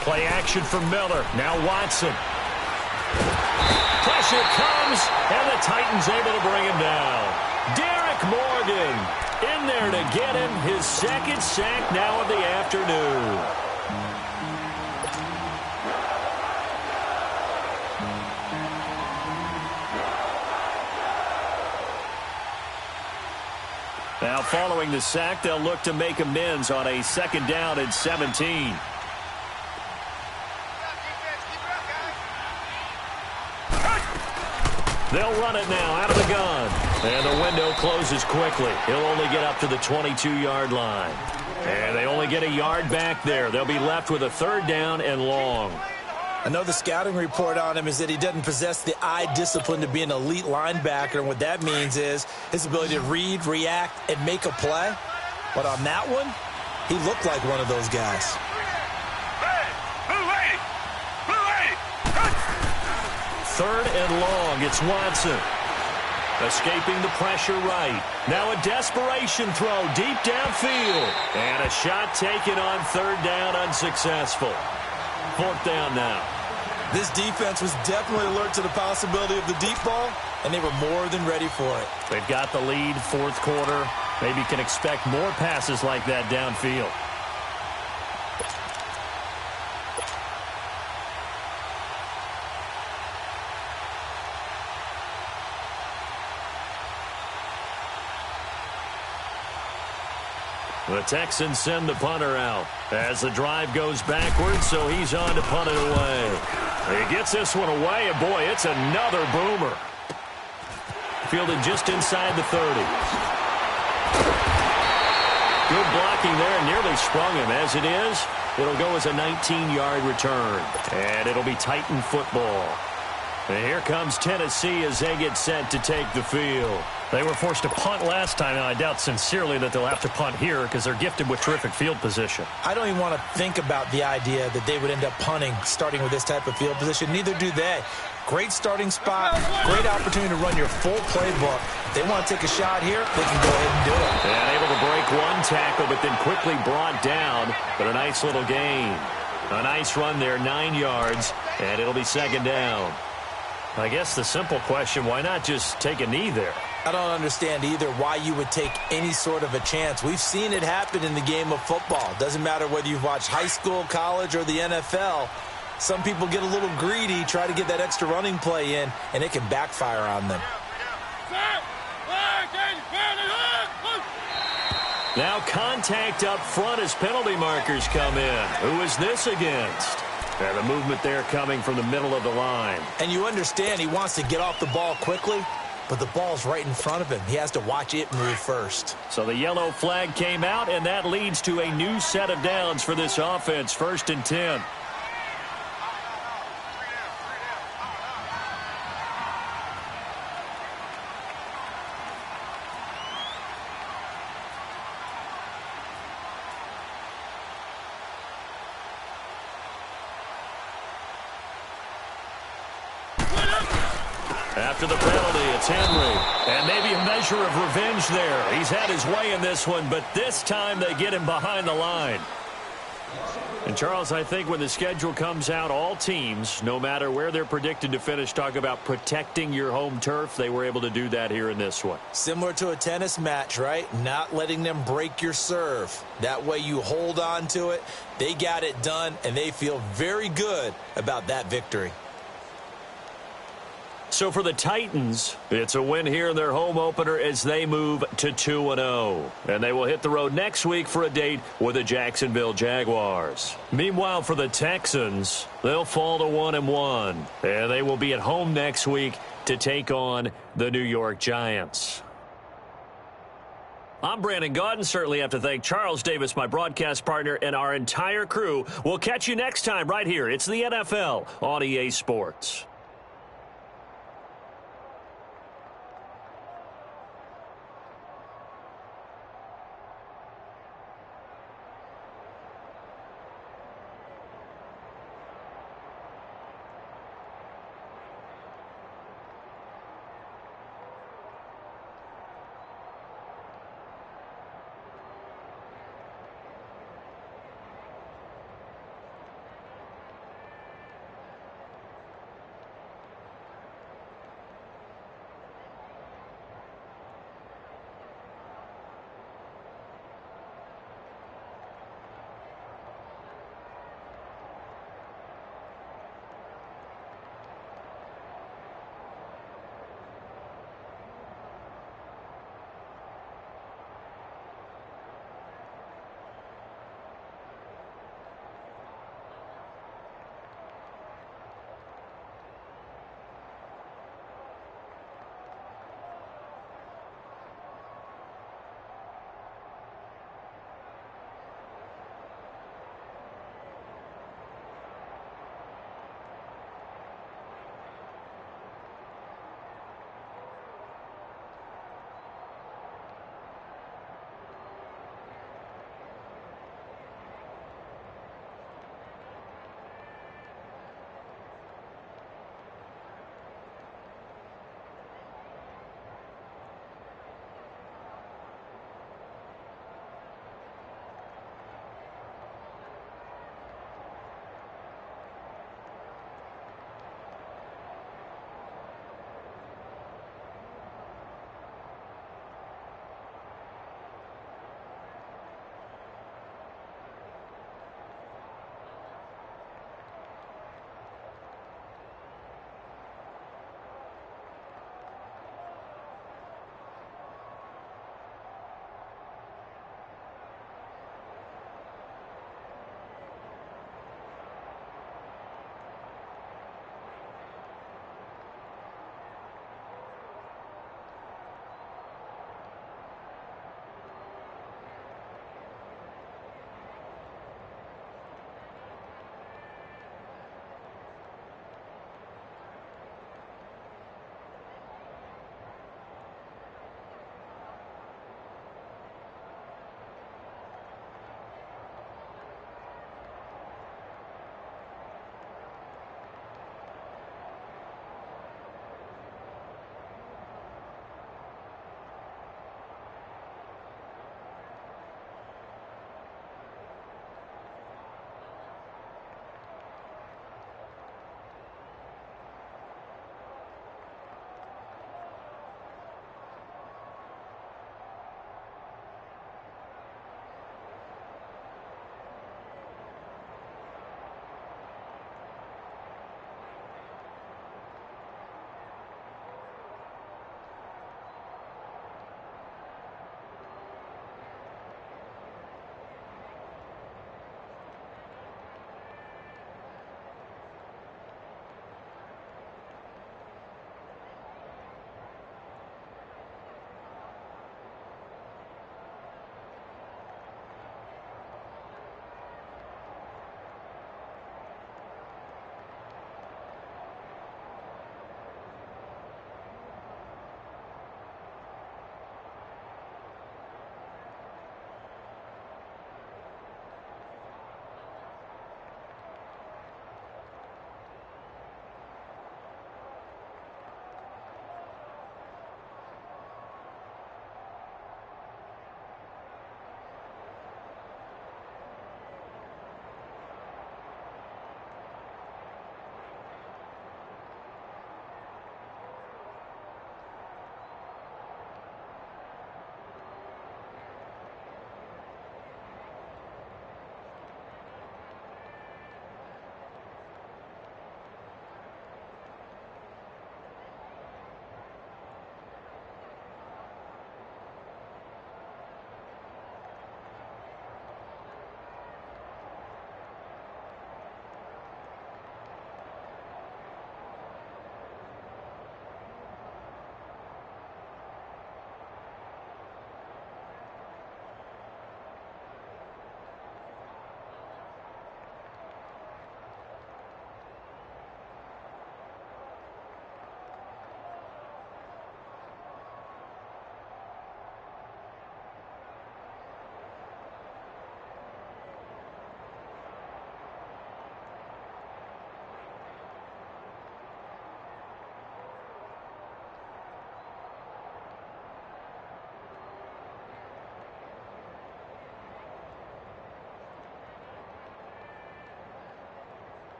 Play action for Miller. Now Watson. Pressure comes, and the Titans able to bring him down. Derek Morgan in there to get him his 2nd sack now of the afternoon. Now following the sack, they'll look to make amends on a 2nd down and 17. They'll run it now out of the gun. And the window closes quickly. He'll only get up to the 22-yard line. And they only get a yard back there. They'll be left with a 3rd down and long. I know the scouting report on him is that he doesn't possess the eye discipline to be an elite linebacker. And what that means is his ability to read, react, and make a play. But on that one, he looked like one of those guys. Third and long. It's Watson. Escaping the pressure right. Now a desperation throw deep downfield. And a shot taken on 3rd down, unsuccessful. 4th down now. This defense was definitely alert to the possibility of the deep ball, and they were more than ready for it. They've got the lead, 4th quarter. Maybe can expect more passes like that downfield. The Texans send the punter out as the drive goes backwards, so he's on to punt it away. He gets this one away, and boy, it's another boomer. Fielded just inside the 30. Good blocking there, nearly sprung him. As it is, it'll go as a 19-yard return, and it'll be Titan football. And here comes Tennessee as they get set to take the field. They were forced to punt last time, and I doubt sincerely that they'll have to punt here because they're gifted with terrific field position. I don't even want to think about the idea that they would end up punting starting with this type of field position. Neither do they. Great starting spot, great opportunity to run your full playbook. If they want to take a shot here, they can go ahead and do it. And able to break one tackle, but then quickly brought down, but a nice little gain. A nice run there, 9 yards, and it'll be second down. I guess the simple question, why not just take a knee there? I don't understand either why you would take any sort of a chance. We've seen it happen in the game of football. Doesn't matter whether you've watched high school, college, or the NFL. Some people get a little greedy, try to get that extra running play in, and it can backfire on them. Now contact up front as penalty markers come in. Who is this against? And the movement there coming from the middle of the line. And you understand he wants to get off the ball quickly, but the ball's right in front of him. He has to watch it move first. So the yellow flag came out, and that leads to a new set of downs for this offense. 1st and 10. After the penalty, it's Henry. And maybe a measure of revenge there. He's had his way in this one, but this time they get him behind the line. And, Charles, I think when the schedule comes out, all teams, no matter where they're predicted to finish, talk about protecting your home turf. They were able to do that here in this one. Similar to a tennis match, right? Not letting them break your serve. That way you hold on to it. They got it done, and they feel very good about that victory. So for the Titans, it's a win here in their home opener as they move to 2-0. And they will hit the road next week for a date with the Jacksonville Jaguars. Meanwhile, for the Texans, they'll fall to 1-1. And they will be at home next week to take on the New York Giants. I'm Brandon Gaudin. Certainly have to thank Charles Davis, my broadcast partner, and our entire crew. We'll catch you next time right here. It's the NFL on EA Sports.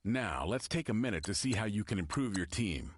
Now, let's take a minute to see how you can improve your team.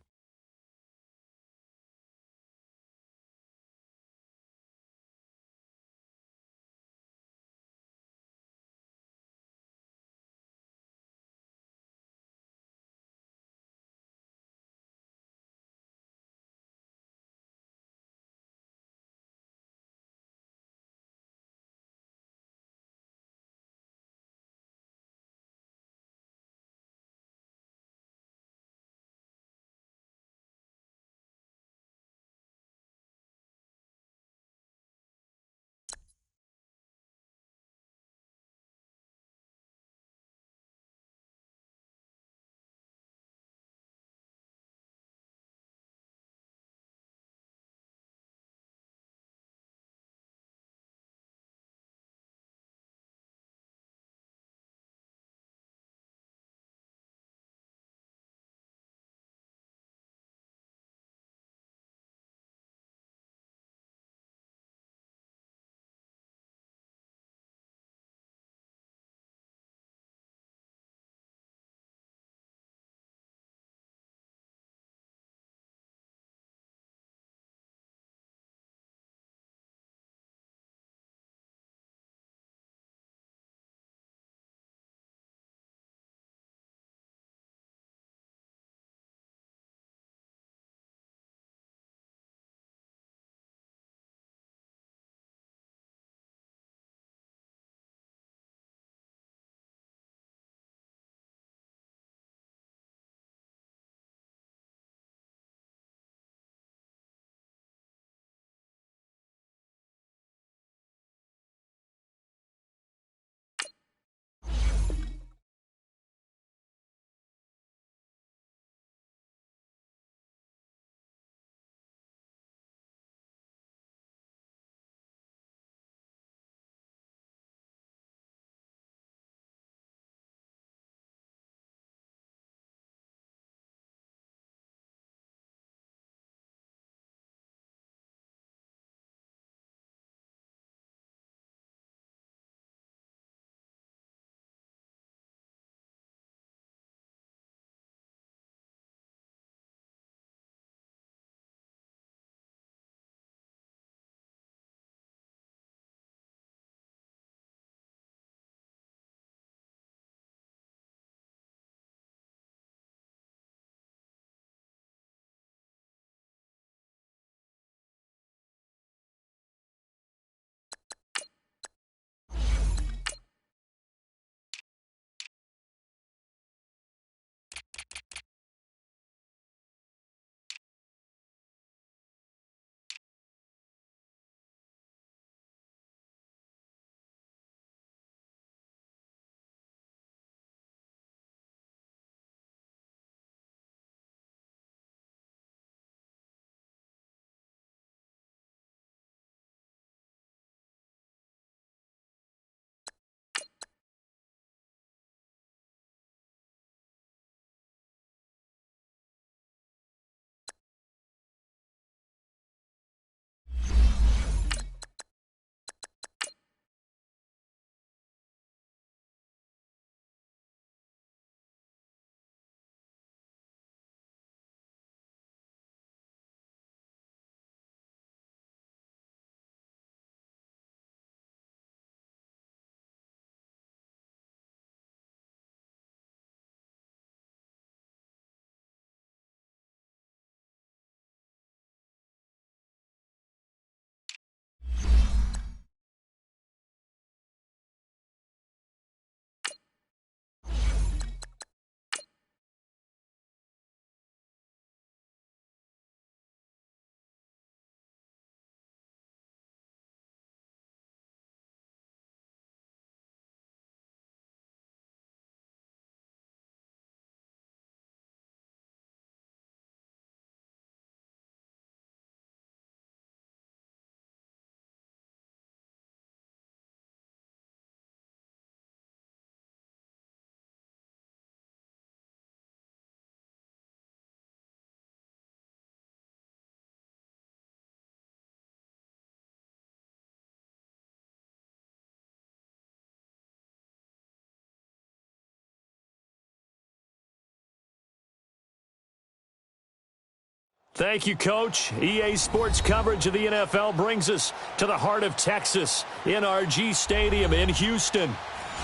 Thank you, Coach. EA Sports coverage of the NFL brings us to the heart of Texas, NRG Stadium in Houston.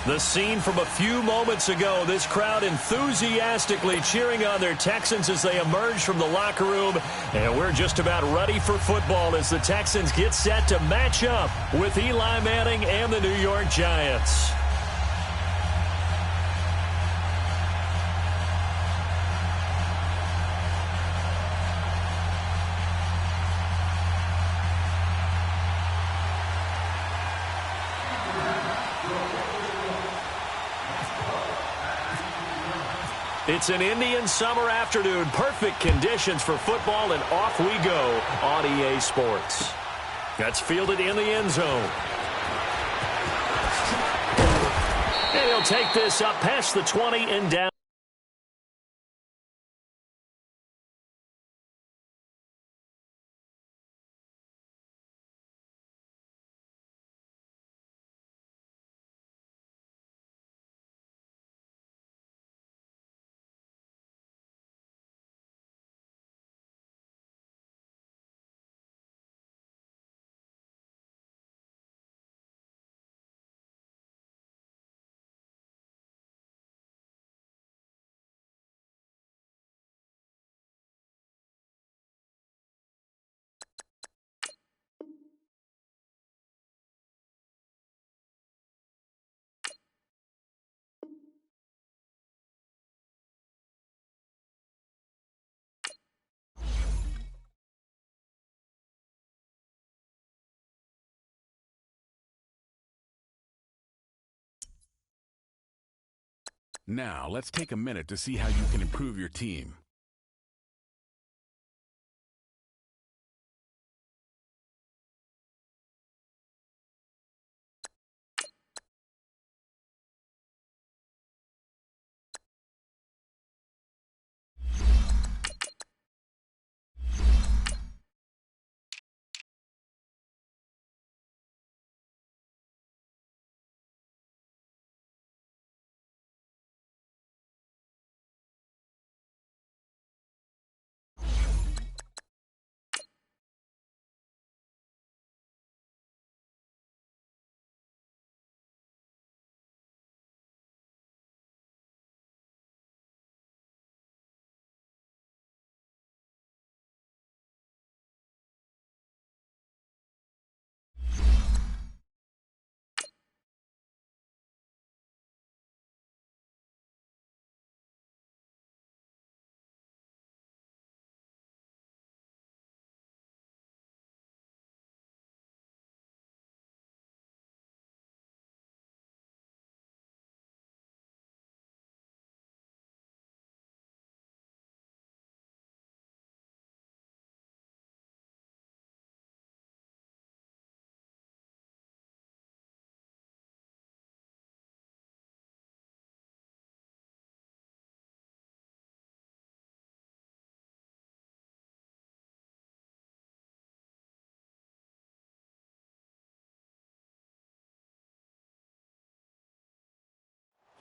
The scene from a few moments ago, this crowd enthusiastically cheering on their Texans as they emerge from the locker room. And we're just about ready for football as the Texans get set to match up with Eli Manning and the New York Giants. It's an Indian summer afternoon. Perfect conditions for football, and off we go on EA Sports. That's fielded in the end zone. And he'll take this up past the 20 and down. Now, let's take a minute to see how you can improve your team.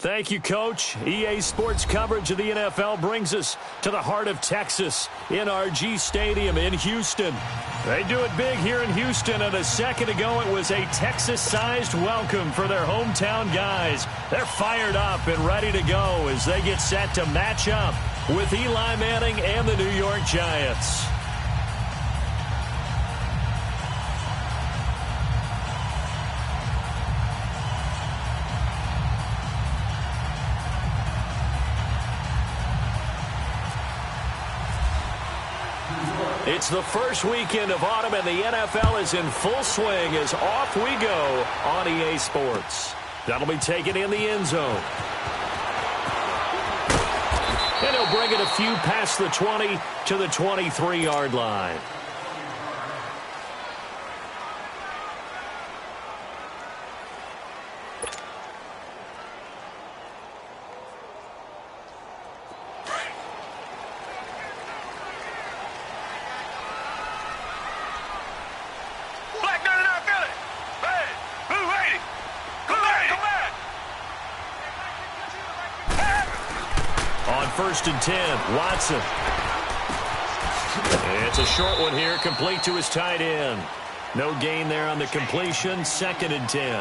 Thank you, Coach. EA Sports coverage of the NFL brings us to the heart of Texas, NRG Stadium in Houston. They do it big here in Houston, and a second ago it was a Texas-sized welcome for their hometown guys. They're fired up and ready to go as they get set to match up with Eli Manning and the New York Giants. It's the first weekend of autumn, and the NFL is in full swing as off we go on EA Sports. That'll be taken in the end zone. And he'll bring it a few past the 20 to the 23-yard line. First and 10, Watson. It's a short one here, complete to his tight end. No gain there on the completion, 2nd and 10.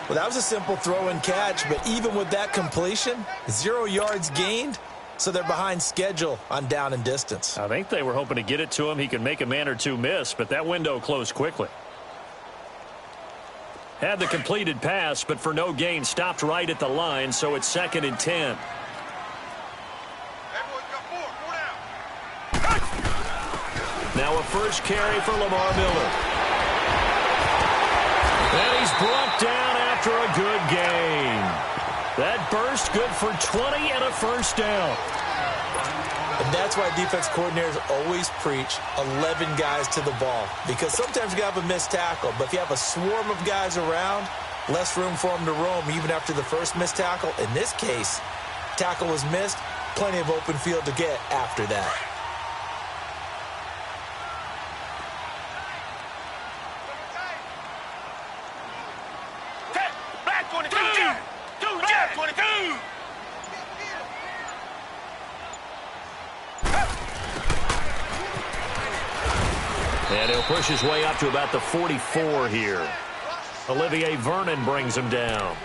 Well, that was a simple throw and catch, but even with that completion, 0 yards gained, so they're behind schedule on down and distance. I think they were hoping to get it to him. He could make a man or two miss, but that window closed quickly. Had the completed pass, but for no gain, stopped right at the line, so it's 2nd and 10. Now a first carry for Lamar Miller. And he's brought down after a good gain. That burst good for 20 and a first down. And that's why defense coordinators always preach 11 guys to the ball. Because sometimes you have a missed tackle, but if you have a swarm of guys around, less room for them to roam even after the first missed tackle. In this case, tackle was missed, plenty of open field to get after that. Black 22, Black 22. And he'll push his way up to about the 44 here. Olivier Vernon brings him down.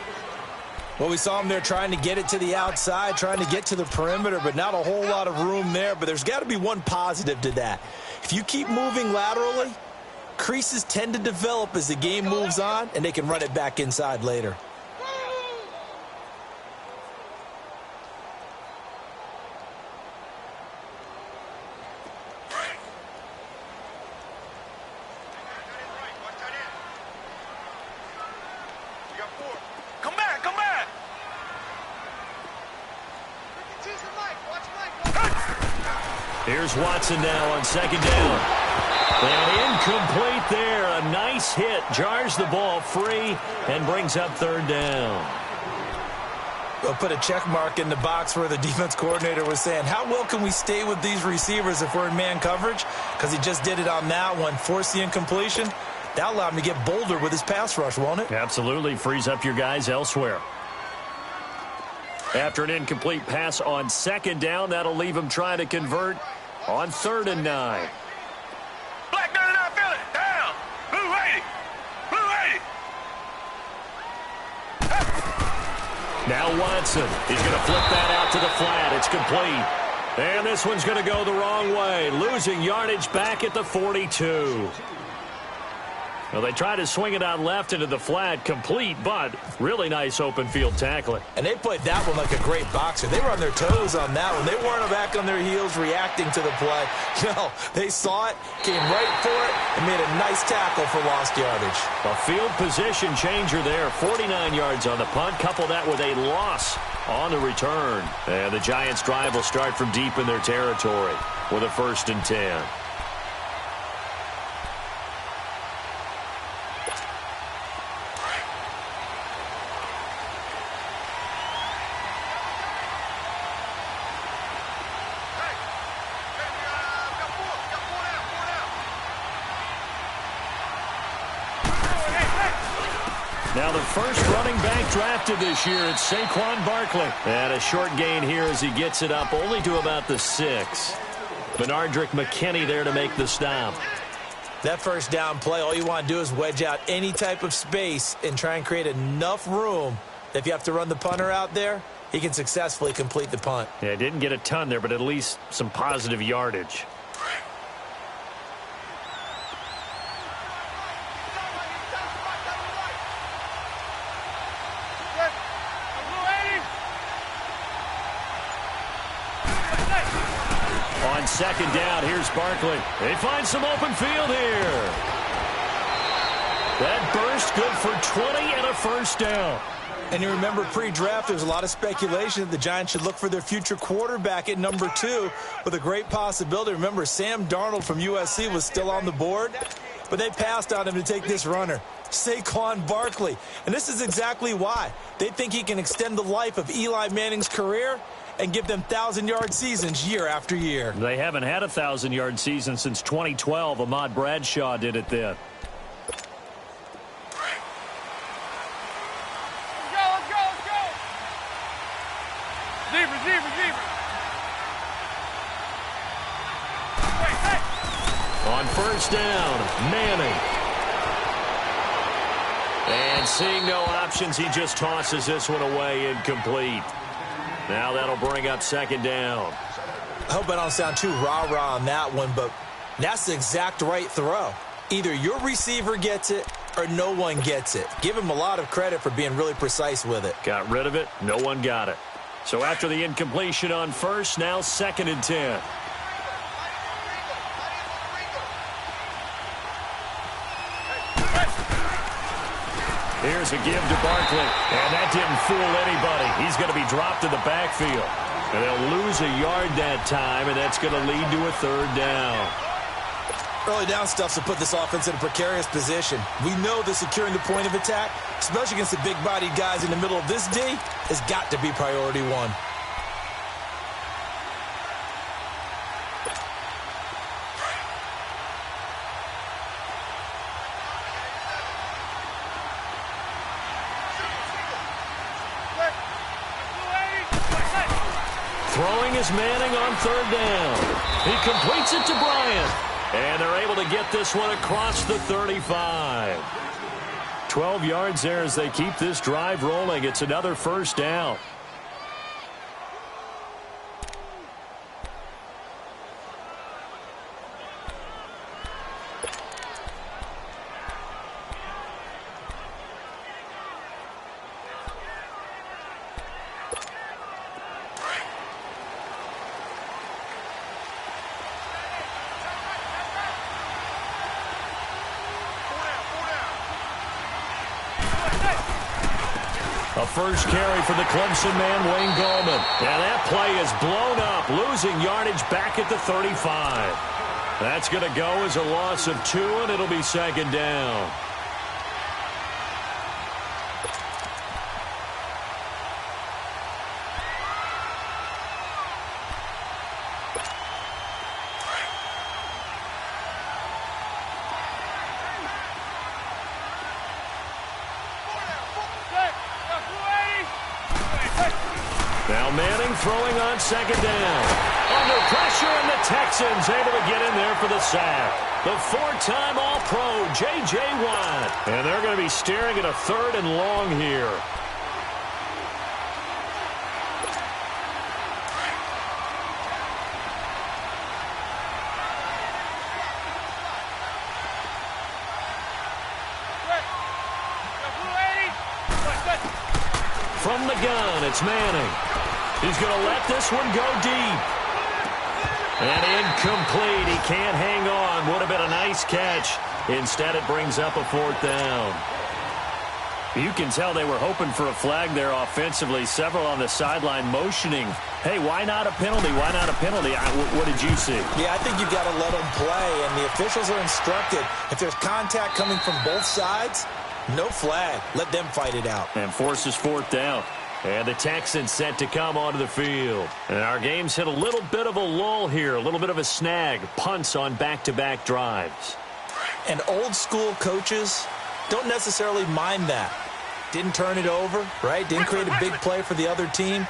Well, we saw him there trying to get it to the outside, trying to get to the perimeter, but not a whole lot of room there. But there's got to be one positive to that. If you keep moving laterally, creases tend to develop as the game moves on, and they can run it back inside later. Come back, come back. Here's Watson now on 2nd down. And incomplete there. A nice hit. Jars the ball free and brings up 3rd down. We'll put a check mark in the box where the defense coordinator was saying, how well can we stay with these receivers if we're in man coverage? Because he just did it on that one. Force the incompletion. That'll allow him to get bolder with his pass rush, won't it? Absolutely. Frees up your guys elsewhere. After an incomplete pass on 2nd down, that'll leave him trying to convert on 3rd and 9. Black 99, feel it. Down. Blue 80. Blue 80. Now Watson. He's going to flip that out to the flat. It's complete. And this one's going to go the wrong way. Losing yardage back at the 42. Well, they tried to swing it out left into the flat, complete, but really nice open field tackling. And they played that one like a great boxer. They were on their toes on that one. They weren't back on their heels reacting to the play. No, they saw it, came right for it, and made a nice tackle for lost yardage. A field position changer there. 49 yards on the punt. Couple that with a loss on the return. And the Giants' drive will start from deep in their territory with a 1st and 10. Now the first running back drafted this year, it's Saquon Barkley. And a short gain here as he gets it up only to about the 6. Benardrick McKinney there to make the stop. That first down play, all you want to do is wedge out any type of space and try and create enough room that if you have to run the punter out there, he can successfully complete the punt. Yeah, didn't get a ton there, but at least some positive yardage. On 2nd down, here's Barkley. They find some open field here. That burst good for 20 and a first down. And you remember pre-draft, there's a lot of speculation that the Giants should look for their future quarterback at number 2 with a great possibility. Remember, Sam Darnold from USC was still on the board, but they passed on him to take this runner, Saquon Barkley. And this is exactly why. They think he can extend the life of Eli Manning's career and give them 1,000-yard seasons year after year. They haven't had a 1,000-yard season since 2012. Ahmad Bradshaw did it then. Let's go. Zebra. Wait, hey. On first down, Manning. And seeing no options, he just tosses this one away incomplete. Now that'll bring up second down. I hope I don't sound too rah-rah on that one, but that's the exact right throw. Either your receiver gets it or no one gets it. Give him a lot of credit for being really precise with it. Got rid of it. No one got it. So after the incompletion on first, now 2nd and 10. Here's a give to Barkley, and that didn't fool anybody. He's going to be dropped in the backfield. And they'll lose a yard that time, and that's going to lead to a 3rd down. Early down stuff's to put this offense in a precarious position. We know that securing the point of attack, especially against the big-bodied guys in the middle of this D, has got to be priority one. Throwing is Manning on 3rd down. He completes it to Bryant. And they're able to get this one across the 35. 12 yards there as they keep this drive rolling. It's another 1st down. A first carry for the Clemson man, Wayne Gallman. And that play is blown up, losing yardage back at the 35. That's going to go as a loss of 2, and it'll be 2nd down. Now Manning throwing on 2nd down. Under pressure, and the Texans able to get in there for the sack. The 4-time All-Pro, J.J. Watt. And they're going to be staring at a 3rd and long here. From the gun, it's Manning. He's going to let this one go deep. And incomplete. He can't hang on. Would have been a nice catch. Instead, it brings up a 4th down. You can tell they were hoping for a flag there offensively. Several on the sideline motioning. Hey, why not a penalty? Why not a penalty? What did you see? Yeah, I think you've got to let them play, and the officials are instructed. If there's contact coming from both sides, no flag. Let them fight it out. And forces 4th down. And the Texans set to come onto the field. And our game's hit a little bit of a lull here, a little bit of a snag. Punts on back-to-back drives. And old-school coaches don't necessarily mind that. Didn't turn it over, right? Didn't create a big play for the other team.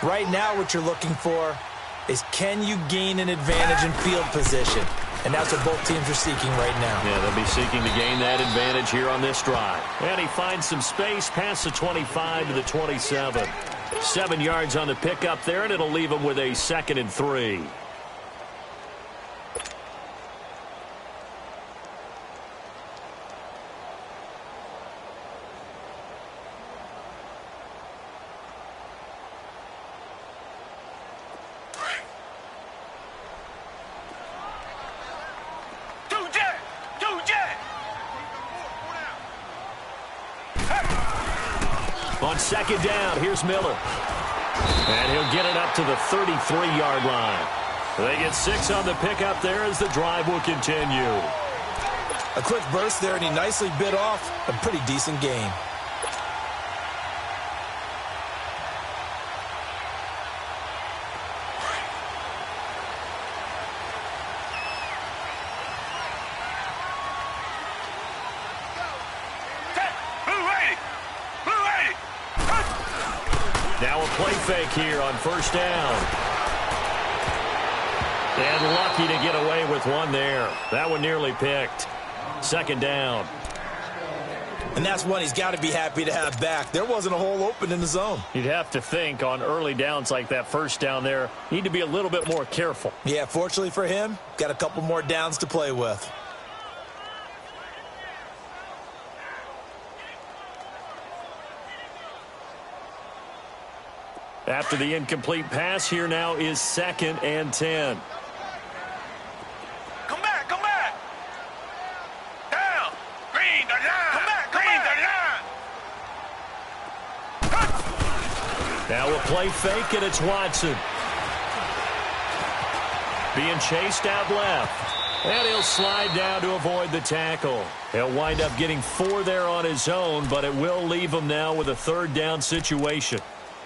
Right now what you're looking for is, can you gain an advantage in field position? And that's what both teams are seeking right now. Yeah, they'll be seeking to gain that advantage here on this drive. And he finds some space past the 25 to the 27. 7 yards on the pickup there, and it'll leave him with a 2nd and 3. On 2nd down, here's Miller. And he'll get it up to the 33-yard line. They get 6 on the pickup there as the drive will continue. A quick burst there, and he nicely bit off a pretty decent gain. Now a play fake here on 1st down. And lucky to get away with one there. That one nearly picked. Second down. And that's one he's got to be happy to have back. There wasn't a hole open in the zone. You'd have to think on early downs like that first down there, need to be a little bit more careful. Yeah, fortunately for him, got a couple more downs to play with. After the incomplete pass, here now is 2nd and 10. Come back, come back. Down. Green, the line. Come back, Green, the line. Now a play fake, and it's Watson. Being chased out left. And he'll slide down to avoid the tackle. He'll wind up getting 4 there on his own, but it will leave him now with a 3rd down situation.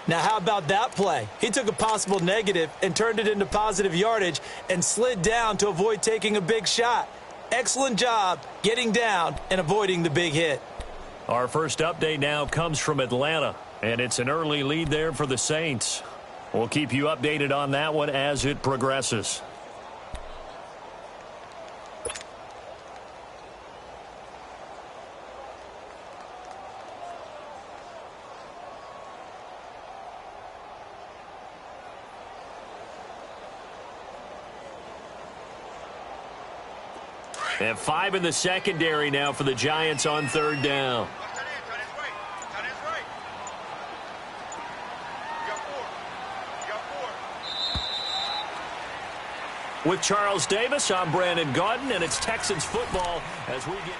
Now, how about that play? He took a possible negative and turned it into positive yardage and slid down to avoid taking a big shot. Excellent job getting down and avoiding the big hit. Our first update now comes from Atlanta, and it's an early lead there for the Saints. We'll keep you updated on that one as it progresses. And 5 in the secondary now for the Giants on 3rd down. With Charles Davis, I'm Brandon Gaudin, and it's Texans football as we get...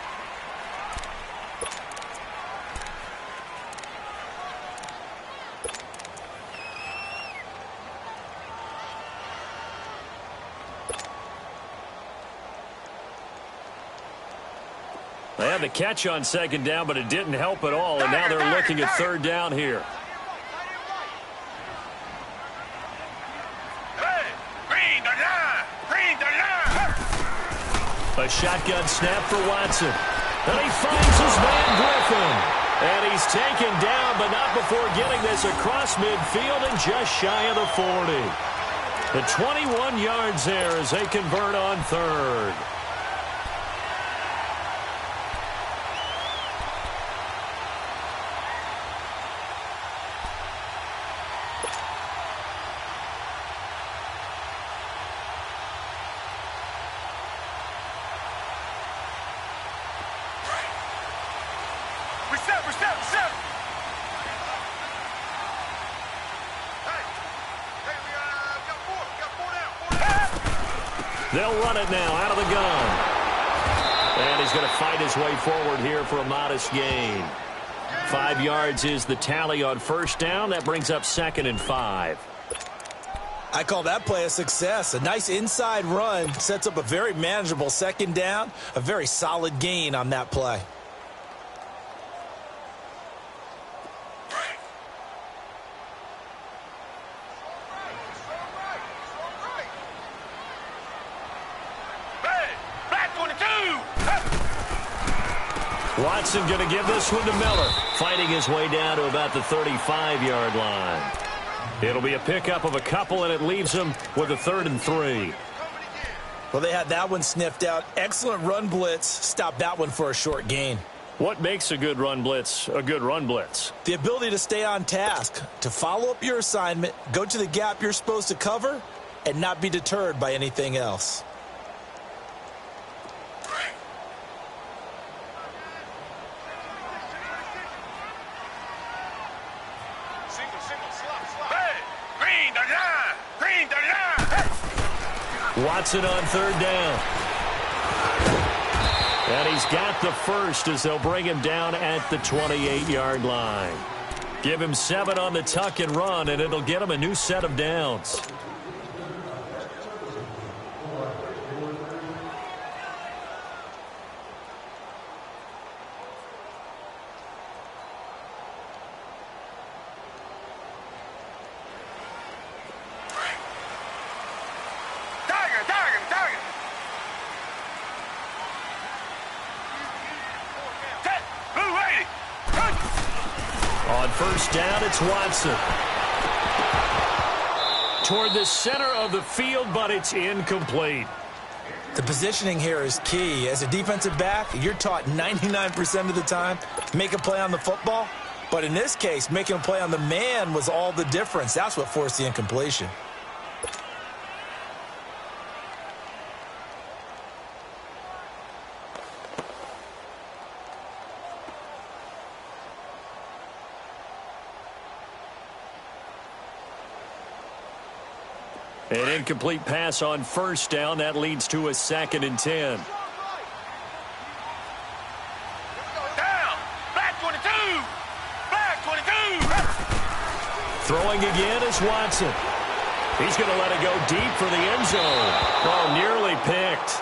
They had the catch on 2nd down, but it didn't help at all, and now they're looking at 3rd down here. Hey, Green, the line. Green, the line. A shotgun snap for Watson. And he finds his man Griffin. And he's taken down, but not before getting this across midfield and just shy of the 40. The 21 yards there as they convert on 3rd. Reset. They'll run it now out of the gun. And he's going to fight his way forward here for a modest gain. 5 yards is the tally on 1st down. That brings up 2nd and 5. I call that play a success. A nice inside run sets up a very manageable 2nd down. A very solid gain on that play. Watson going to give this one to Miller, fighting his way down to about the 35-yard line. It'll be a pickup of a couple, and it leaves him with a 3rd and 3. Well, they had that one sniffed out. Excellent run blitz. Stopped that one for a short gain. What makes a good run blitz a good run blitz? The ability to stay on task, to follow up your assignment, go to the gap you're supposed to cover, and not be deterred by anything else. Watson on 3rd down. And he's got the first as they'll bring him down at the 28-yard line. Give him 7 on the tuck and run, and it'll get him a new set of downs. On 1st down, it's Watson. toward the center of the field, but it's incomplete. The positioning here is key. As a defensive back, you're taught 99% of the time, make a play on the football. But in this case, making a play on the man was all the difference. That's what forced the incompletion. An incomplete pass on first down. That leads to a 2nd and 10. Down. Back 22. Back 22. Throwing again is Watson. He's going to let it go deep for the end zone. Oh, nearly picked.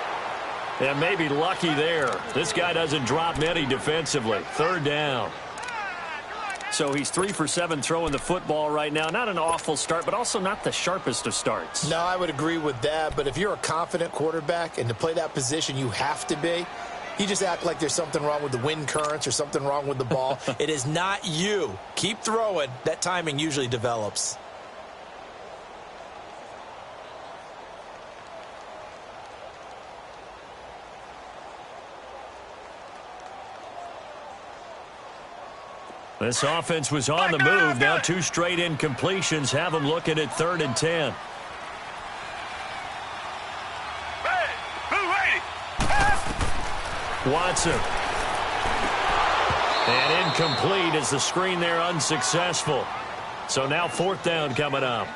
And maybe lucky there. This guy doesn't drop many defensively. 3rd down. So he's 3 for 7 throwing the football right now. Not an awful start, but also not the sharpest of starts. No, I would agree with that. But if you're a confident quarterback and to play that position, you have to be. You just act like there's something wrong with the wind currents or something wrong with the ball. It is not you. Keep throwing. That timing usually develops. This offense was on the move. Now 2 straight incompletions have them looking at 3rd and 10. Watson. And incomplete as the screen there unsuccessful. So now 4th down coming up.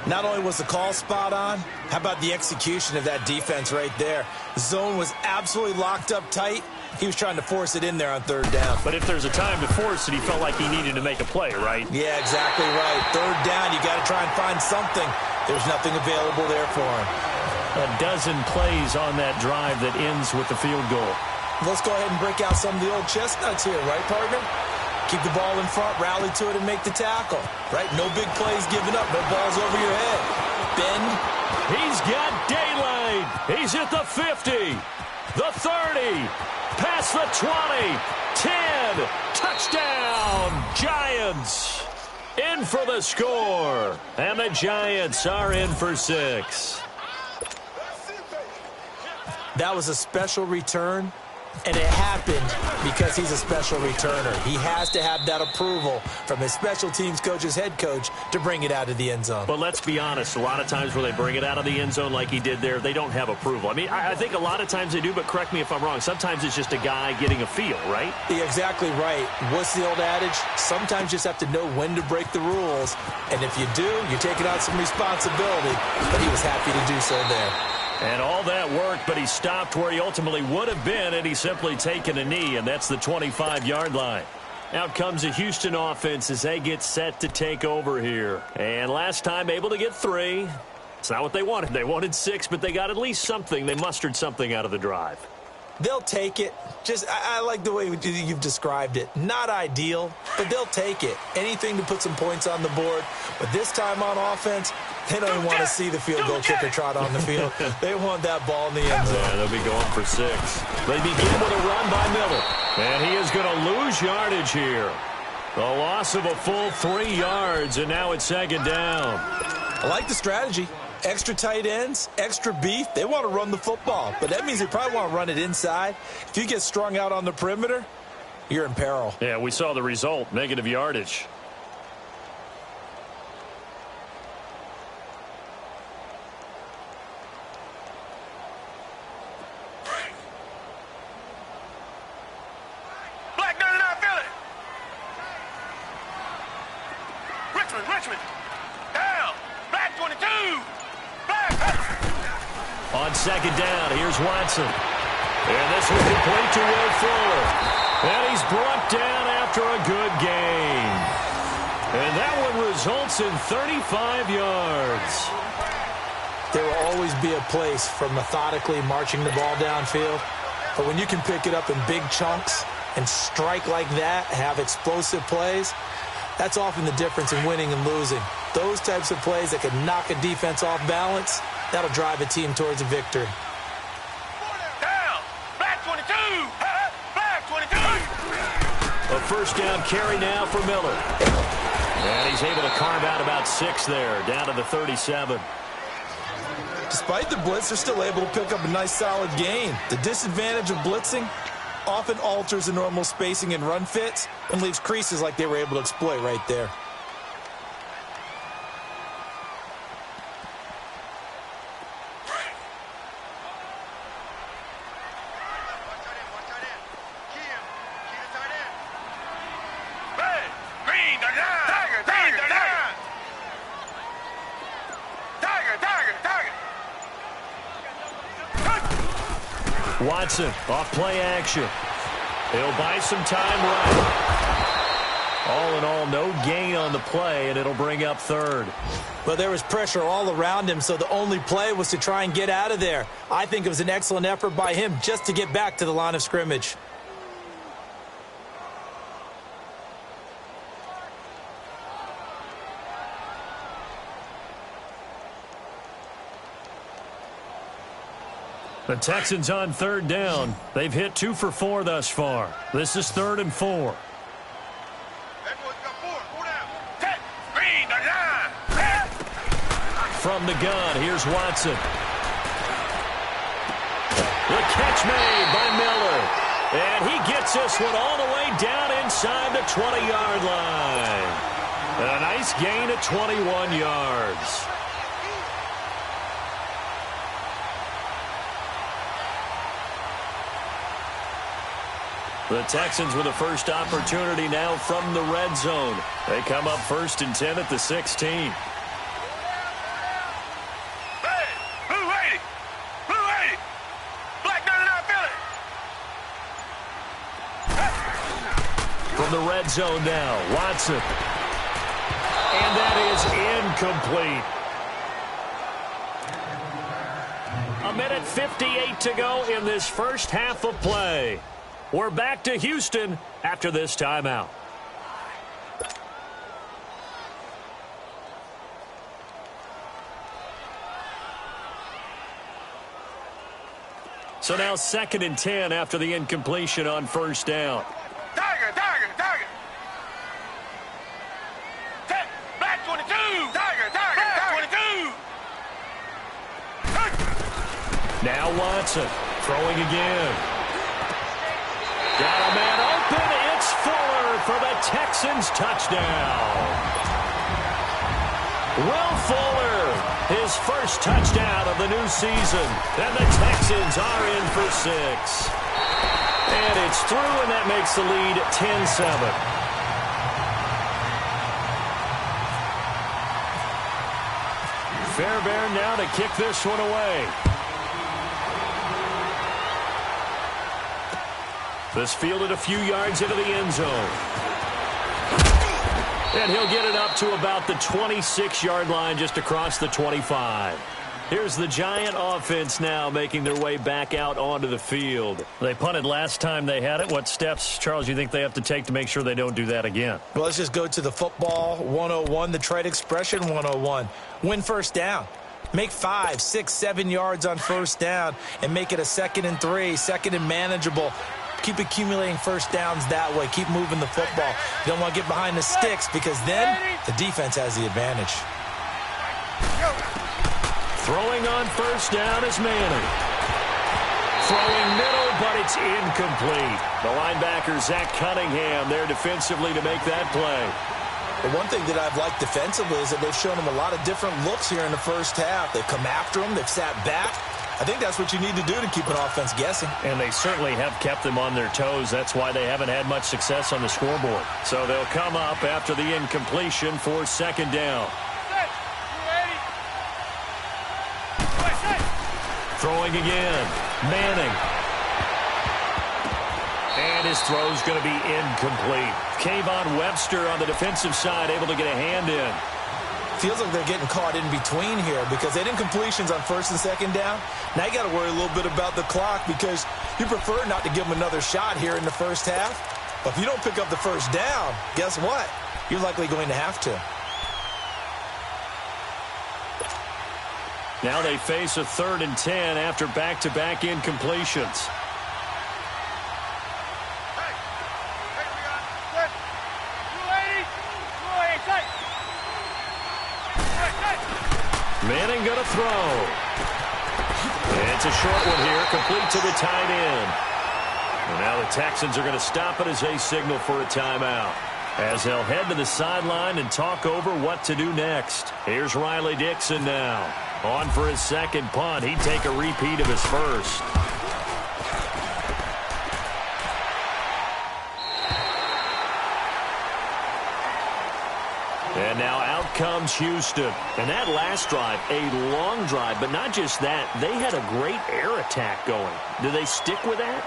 Not only was the call spot on, how about the execution of that defense right there? The zone was absolutely locked up tight. He was trying to force it in there on 3rd down. But if there's a time to force it, he felt like he needed to make a play, right? Yeah, exactly right. 3rd down, you got to try and find something. There's nothing available there for him. A dozen plays on that drive that ends with the field goal. Let's go ahead and break out some of the old chestnuts here, right, partner? Keep the ball in front, rally to it, and make the tackle, right? No big plays given up, no balls over your head. Bend. He's got daylight. He's at the 50, the 30, past the 20, 10, touchdown, Giants. In for the score, and the Giants are in for 6. That was a special return, and it happened because he's a special returner. He has to have that approval from his special teams coach's head coach to bring it out of the end zone. But let's be honest, a lot of times where they bring it out of the end zone like he did there, they don't have approval. I mean, I think a lot of times they do, but correct me if I'm wrong. Sometimes it's just a guy getting a feel, right? Yeah, exactly right. What's the old adage? Sometimes you just have to know when to break the rules. And if you do, you're taking on some responsibility. But he was happy to do so there. And all that worked, but he stopped where he ultimately would have been, and he's simply taken a knee, and that's the 25-yard line. Out comes the Houston offense as they get set to take over here. And last time able to get 3. It's not what they wanted. They wanted 6, but they got at least something. They mustered something out of the drive. They'll take it. I like the way you've described it. Not ideal, but they'll take it. Anything to put some points on the board. But this time on offense, they don't even want to see the field goal kicker trot on the field. They want that ball in the end zone. Yeah, they'll be going for 6. They begin with a run by Miller. And he is going to lose yardage here. The loss of a full 3 yards, and now it's 2nd down. I like the strategy. Extra tight ends, extra beef. They want to run the football, but that means they probably want to run it inside. If you get strung out on the perimeter, you're in peril. Yeah, we saw the result, negative yardage. Richmond. Down. Back 22. On 2nd down, here's Watson. And this will complete to Will Fuller. And he's brought down after a good gain. And that one results in 35 yards. There will always be a place for methodically marching the ball downfield. But when you can pick it up in big chunks and strike like that, have explosive plays, that's often the difference in winning and losing. Those types of plays that can knock a defense off balance, that'll drive a team towards a victory. Down. Back 22. Back 22. A first down carry now for Miller. And he's able to carve out about 6 there, down to the 37. Despite the blitz, they're still able to pick up a nice solid gain. The disadvantage of blitzing often alters the normal spacing and run fits and leaves creases like they were able to exploit right there. Watson off play action. He'll buy some time right. All in all, no gain on the play, and it'll bring up third. But there was pressure all around him, so the only play was to try and get out of there. I think it was an excellent effort by him just to get back to the line of scrimmage. The Texans on third down. They've hit 2 for 4 thus far. This is 3rd and 4. From the gun, here's Watson. The catch made by Miller. And he gets this one all the way down inside the 20-yard line. A nice gain of 21 yards. The Texans with a first opportunity now from the red zone. They come up 1st and 10 at the 16. Hey, blue 80. Blue 80. Black 99 Philly. From the red zone now, Watson. And that is incomplete. A minute 58 to go in this first half of play. We're back to Houston after this timeout. So now 2nd and 10 after the incompletion on first down. Tiger. Black 22. Tiger. Black 22. Now Watson throwing again. Got a man open. It's Fuller for the Texans touchdown. Will Fuller, his first touchdown of the new season. And the Texans are in for 6. And it's through, and that makes the lead 10-7. Fairbairn now to kick this one away. This fielded a few yards into the end zone. And he'll get it up to about the 26-yard line just across the 25. Here's the Giant offense now making their way back out onto the field. They punted last time they had it. What steps, Charles, you think they have to take to make sure they don't do that again? Well, let's just go to the football 101, the trade expression 101. Win first down. Make 5, 6, 7 yards on first down and make it a 2nd and 3, 2nd and manageable. Keep accumulating first downs that way. Keep moving the football. You don't want to get behind the sticks because then the defense has the advantage. Throwing on first down is Manning. Throwing middle, but it's incomplete. The linebacker, Zach Cunningham, there defensively to make that play. The one thing that I've liked defensively is that they've shown them a lot of different looks here in the first half. They've come after them. They've sat back. I think that's what you need to do to keep an offense guessing. And they certainly have kept them on their toes. That's why they haven't had much success on the scoreboard. So they'll come up after the incompletion for 2nd down. Throwing again. Manning. And his throw's going to be incomplete. Kayvon Webster on the defensive side able to get a hand in. Feels like they're getting caught in between here because they did incompletions on 1st and 2nd down. Now you got to worry a little bit about the clock because you prefer not to give them another shot here in the first half. But if you don't pick up the first down, guess what? You're likely going to have to. Now they face a 3rd and 10 after back-to-back incompletions. Hey, we got it. Manning going to throw. It's a short one here, complete to the tight end. And now the Texans are going to stop it as they signal for a timeout, as they'll head to the sideline and talk over what to do next. Here's Riley Dixon now. On for his second punt. He'd take a repeat of his first. And now out comes Houston. And that last drive, a long drive, but not just that. They had a great air attack going. Do they stick with that?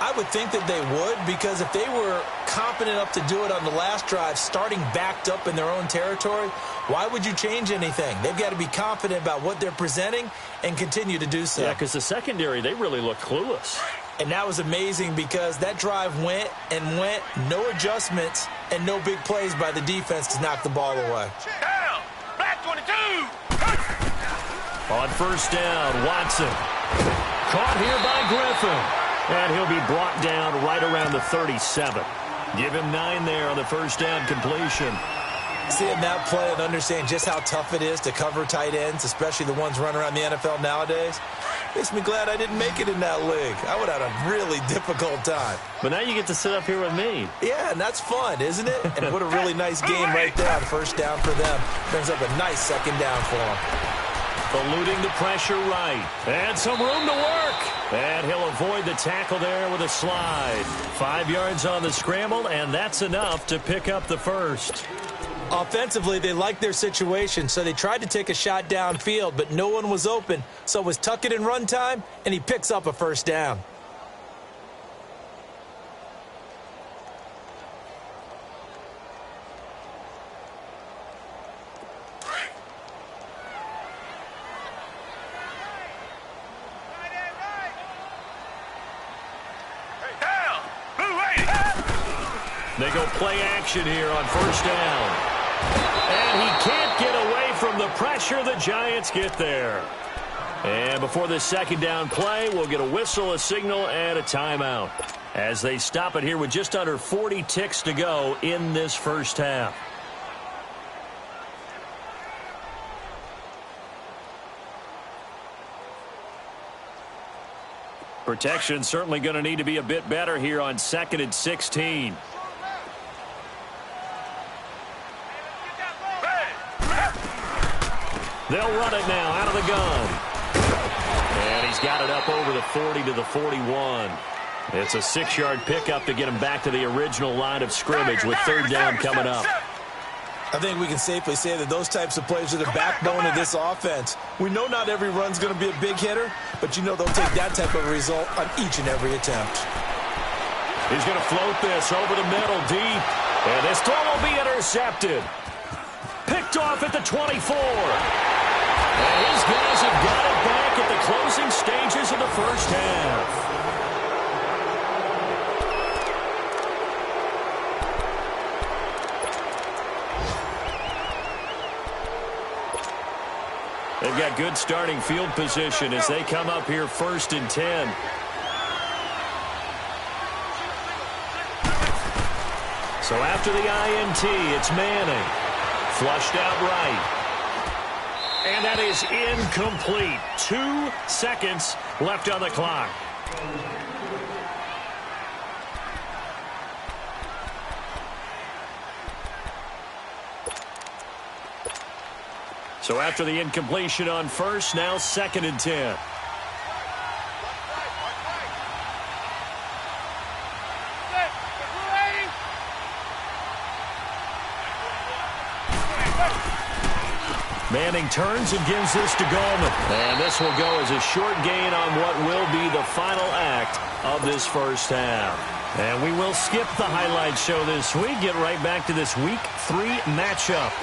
I would think that they would, because if they were confident enough to do it on the last drive, starting backed up in their own territory, why would you change anything? They've got to be confident about what they're presenting and continue to do so. Yeah, because the secondary, they really look clueless. And that was amazing because that drive went and went, no adjustments and no big plays by the defense to knock the ball away. Down. Black 22. On first down, Watson. Caught here by Griffin. And he'll be brought down right around the 37. Give him 9 there on the first down completion. Seeing that play and understanding just how tough it is to cover tight ends, especially the ones running around the NFL nowadays, makes me glad I didn't make it in that league. I would have had a really difficult time. But now you get to sit up here with me. Yeah, and that's fun, isn't it? And what a really nice game right there on first down for them. Brings up a nice second down for them. Eluding the pressure right. And some room to work. And he'll avoid the tackle there with a slide. 5 yards on the scramble, and that's enough to pick up the first. Offensively, they liked their situation, so they tried to take a shot downfield, but no one was open. So it was tuck it in run time, and he picks up a first down. They go play action here on first down. And he can't get away from the pressure. The Giants get there. And before this second down play, we'll get a whistle, a signal, and a timeout, as they stop it here with just under 40 ticks to go in this first half. Protection certainly going to need to be a bit better here on 2nd and 16. They'll run it now out of the gun. And he's got it up over the 40 to the 41. It's a 6-yard pickup to get him back to the original line of scrimmage with third down coming up. I think we can safely say that those types of plays are the backbone of this offense. We know not every run's going to be a big hitter, but you know they'll take that type of result on each and every attempt. He's going to float this over the middle deep. And this throw will be intercepted. Picked off at the 24. And his guys have got it back at the closing stages of the first half. They've got good starting field position as they come up here 1st and 10. So after the INT, it's Manning. Flushed out right. And that is incomplete. 2 seconds left on the clock. So after the incompletion on first, now 2nd and 10. Manning turns and gives this to Goldman. And this will go as a short gain on what will be the final act of this first half. And we will skip the highlight show this week. Get right back to this Week 3 matchup.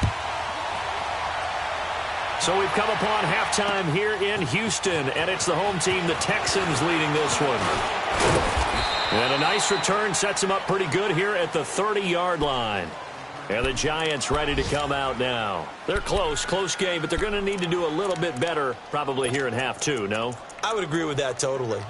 So we've come upon halftime here in Houston, and it's the home team, the Texans, leading this one. And a nice return sets them up pretty good here at the 30-yard line. And the Giants ready to come out now. They're close game, but they're going to need to do a little bit better probably here in half 2, no? I would agree with that totally.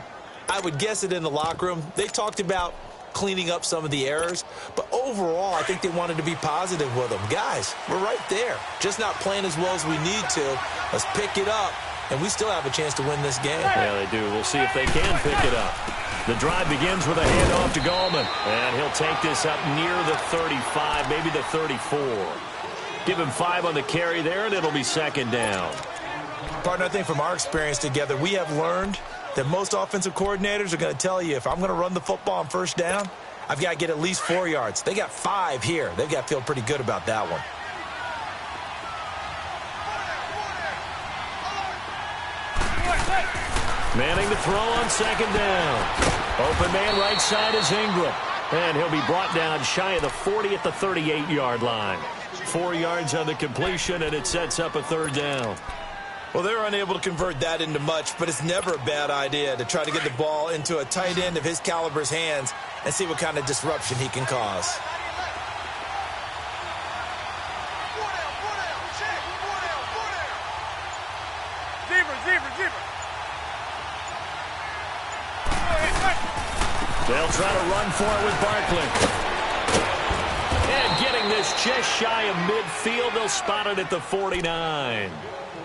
I would guess it in the locker room. They talked about cleaning up some of the errors. But overall, I think they wanted to be positive with them. Guys, we're right there. Just not playing as well as we need to. Let's pick it up, and we still have a chance to win this game. Yeah, they do. We'll see if they can pick it up. The drive begins with a handoff to Gallman, and he'll take this up near the 35, maybe the 34. Give him 5 on the carry there, and it'll be second down. Partner, I think from our experience together, we have learned that most offensive coordinators are going to tell you, if I'm going to run the football on first down, I've got to get at least 4 yards. They got 5 here. They've got to feel pretty good about that one. Manning to throw on second down. Open man right side is Ingram. And he'll be brought down shy of the 40 at the 38-yard line. 4 yards on the completion, and it sets up a third down. Well, they're unable to convert that into much, but it's never a bad idea to try to get the ball into a tight end of his caliber's hands and see what kind of disruption he can cause. They'll try to run for it with Barkley. And getting this just shy of midfield, they'll spot it at the 49.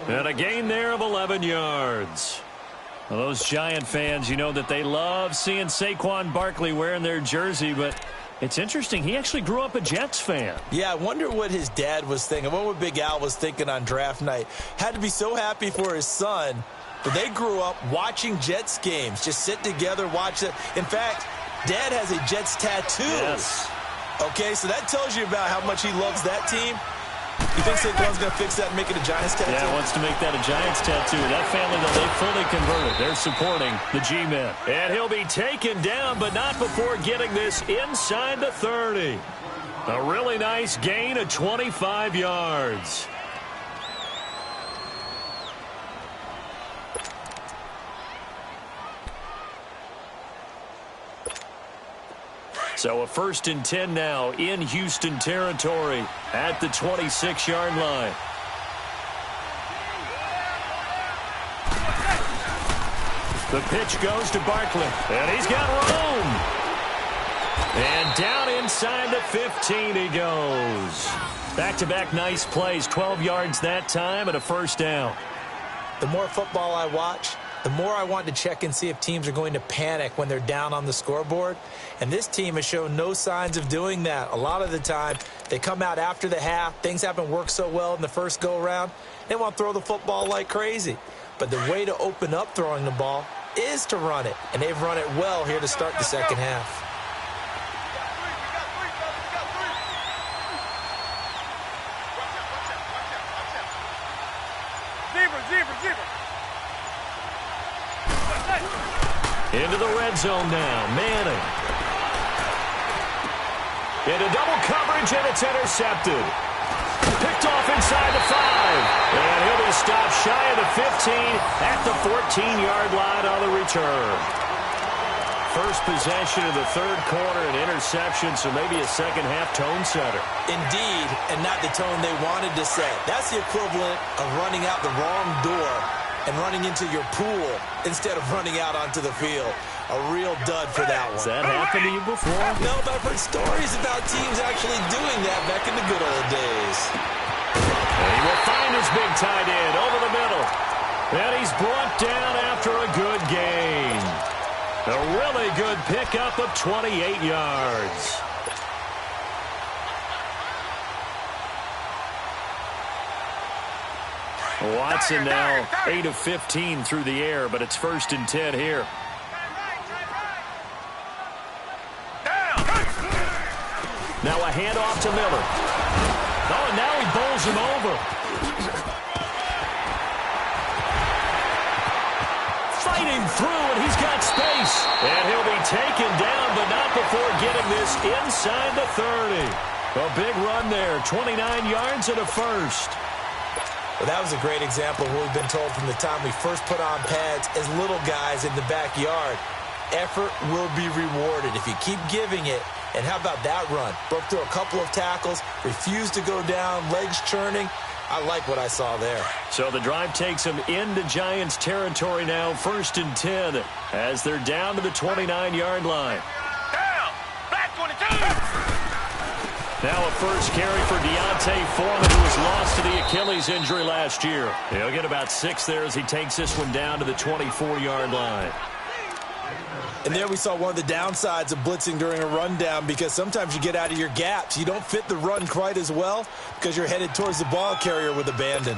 And a gain there of 11 yards. Well, those Giant fans, you know that they love seeing Saquon Barkley wearing their jersey, but it's interesting. He actually grew up a Jets fan. Yeah, I wonder what his dad was thinking. What Big Al was thinking on draft night. Had to be so happy for his son. But they grew up watching Jets games, just sit together, watch it. In fact, Dad has a Jets tattoo. Yes. Okay, so that tells you about how much he loves that team. You think Saquon's going to fix that and make it a Giants tattoo? Yeah, wants to make that a Giants tattoo. That family, though, they fully converted. They're supporting the G-men. And he'll be taken down, but not before getting this inside the 30. A really nice gain of 25 yards. So a 1st and 10 now in Houston territory at the 26-yard line. The pitch goes to Barkley, and he's got room. And down inside the 15 he goes. Back-to-back nice plays, 12 yards that time and a first down. The more football I watch, the more I want to check and see if teams are going to panic when they're down on the scoreboard. And this team has shown no signs of doing that. A lot of the time, they come out after the half. Things haven't worked so well in the first go-around. They want to throw the football like crazy. But the way to open up throwing the ball is to run it. And they've run it well here to start the second half. Into the red zone now. Manning. Into double coverage, and it's intercepted. Picked off inside the 5. And he'll be stopped shy of the 15 at the 14-yard line on the return. First possession of the third quarter, an interception, so maybe a second-half tone setter. Indeed, and not the tone they wanted to set. That's the equivalent of running out the wrong door and running into your pool instead of running out onto the field. A real dud for that one. Has that happened to you before? No, but I've heard stories about teams actually doing that back in the good old days. And he will find his big tight end over the middle. And he's brought down after a good gain. A really good pickup of 28 yards. Watson now 8 of 15 through the air, but it's 1st and 10 here. Now a handoff to Miller. Oh, and now he bowls him over. Fighting through, and he's got space. And he'll be taken down, but not before getting this inside the 30. A big run there, 29 yards and a first. Well, that was a great example of what we've been told from the time we first put on pads as little guys in the backyard. Effort will be rewarded if you keep giving it. And how about that run? Broke through a couple of tackles, refused to go down, legs churning. I like what I saw there. So the drive takes them into Giants territory now, 1st and 10, as they're down to the 29-yard line. Now a first carry for Deontay Foreman, who was lost to the Achilles injury last year. He'll get about 6 there as he takes this one down to the 24-yard line. And there we saw one of the downsides of blitzing during a rundown, because sometimes you get out of your gaps. You don't fit the run quite as well because you're headed towards the ball carrier with abandon.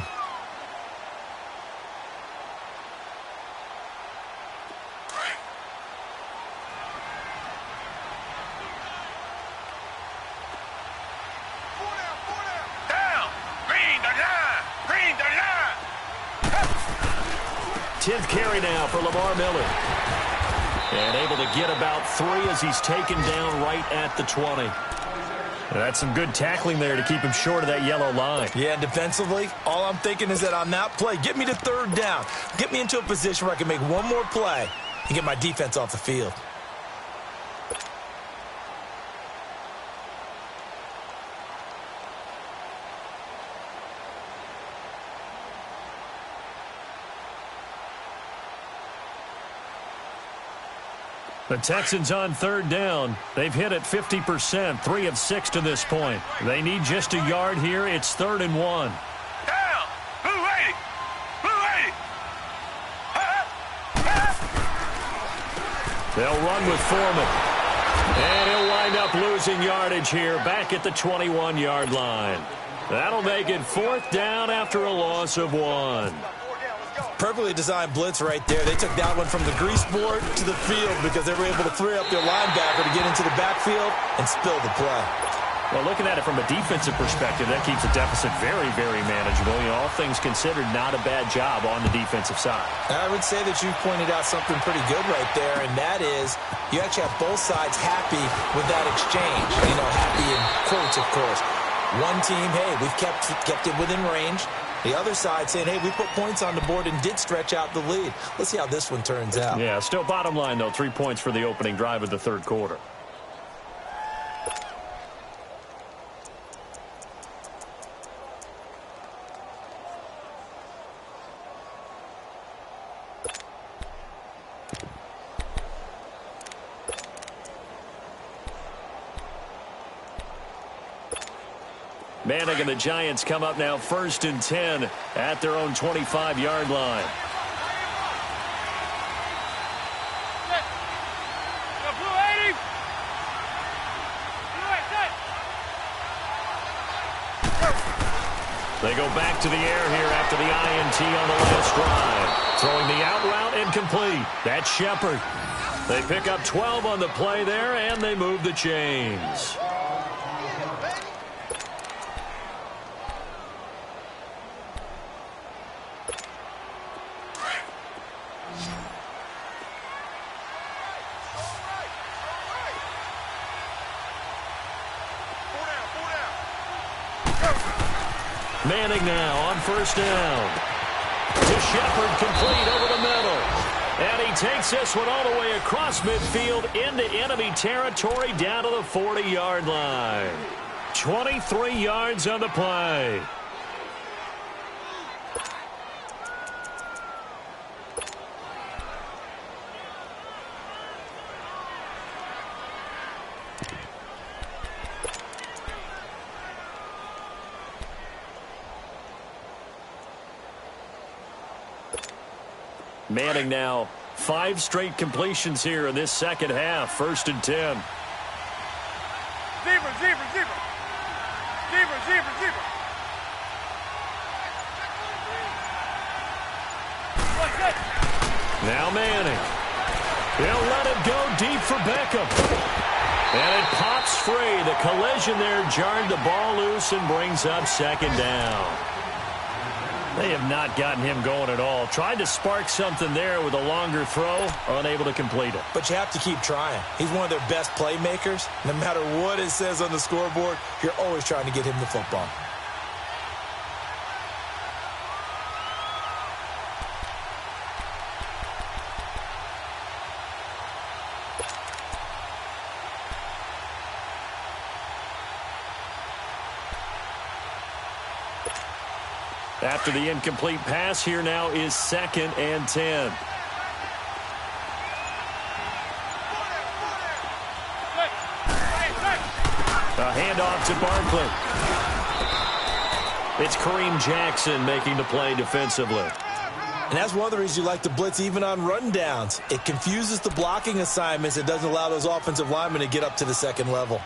Down. Green the line. Green the line. 10th carry now for Lamar Miller. And able to get about 3 as he's taken down right at the 20. That's some good tackling there to keep him short of that yellow line. Yeah, and defensively, all I'm thinking is that on that play, get me to 3rd down. Get me into a position where I can make one more play and get my defense off the field. The Texans on 3rd down. They've hit it 50%, 3 of 6 to this point. They need just a yard here. It's 3rd and 1. Down. Blue 80. Blue 80. They'll run with Foreman. And he'll wind up losing yardage here back at the 21-yard line. That'll make it 4th down after a loss of 1. Perfectly designed blitz right there. They took that one from the grease board to the field because they were able to free up their linebacker to get into the backfield and spill the play. Well, looking at it from a defensive perspective, that keeps the deficit very, very manageable. You know, all things considered, not a bad job on the defensive side. I would say that you pointed out something pretty good right there, and that is you actually have both sides happy with that exchange. You know, happy in quotes, of course. One team, hey, we've kept it within range. The other side saying, hey, we put points on the board and did stretch out the lead. Let's see how this one turns out. Yeah, still bottom line, though, 3 points for the opening drive of the 3rd quarter. Manning and the Giants come up now 1st and 10 at their own 25-yard line. They go back to the air here after the INT on the last drive. Throwing the out route incomplete. That's Shepard. They pick up 12 on the play there, and they move the chains. Manning now on 1st down. To Shepard, complete over the middle. And he takes this one all the way across midfield into enemy territory down to the 40-yard line. 23 yards on the play. Manning now 5 straight completions here in this second half. 1st and 10. Zebra, zebra, zebra. Zebra, zebra, zebra. Now Manning. He'll let it go deep for Beckham. And it pops free. The collision there jarred the ball loose and brings up 2nd down. They have not gotten him going at all. Tried to spark something there with a longer throw, unable to complete it. But you have to keep trying. He's one of their best playmakers. No matter what it says on the scoreboard, you're always trying to get him the football. After the incomplete pass, here now is 2nd and 10. A Handoff to Barkley. It's Kareem Jackson making the play defensively. And that's one of the reasons you like to blitz even on rundowns. It confuses the blocking assignments. It doesn't allow those offensive linemen to get up to the second level.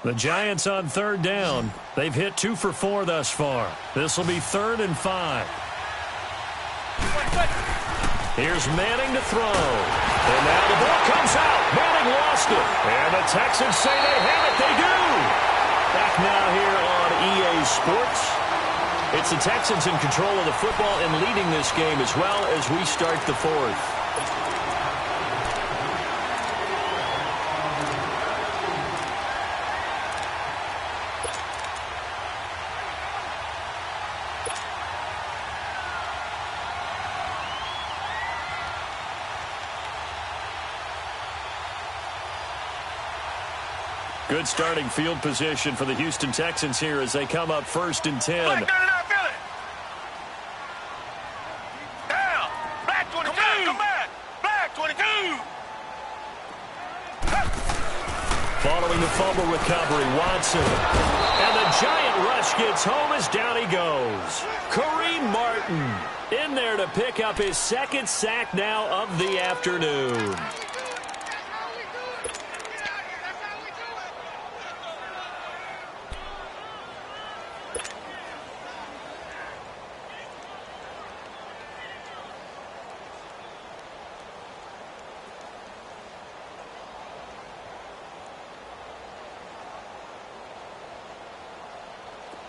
The Giants on third down. They've hit 2 for 4 thus far. This will be 3rd and 5. Here's Manning to throw. And now the ball comes out. Manning lost it. And the Texans say they have it. They do. Back now here on EA Sports. It's the Texans in control of the football and leading this game as well as we start the 4th. Good starting field position for the Houston Texans here as they come up 1st and 10. Black 99, feel it. Down. Black 22. Come back. Black 22. Following the fumble recovery, Watson. And the giant rush gets home as down he goes. Kareem Martin in there to pick up his 2nd sack now of the afternoon.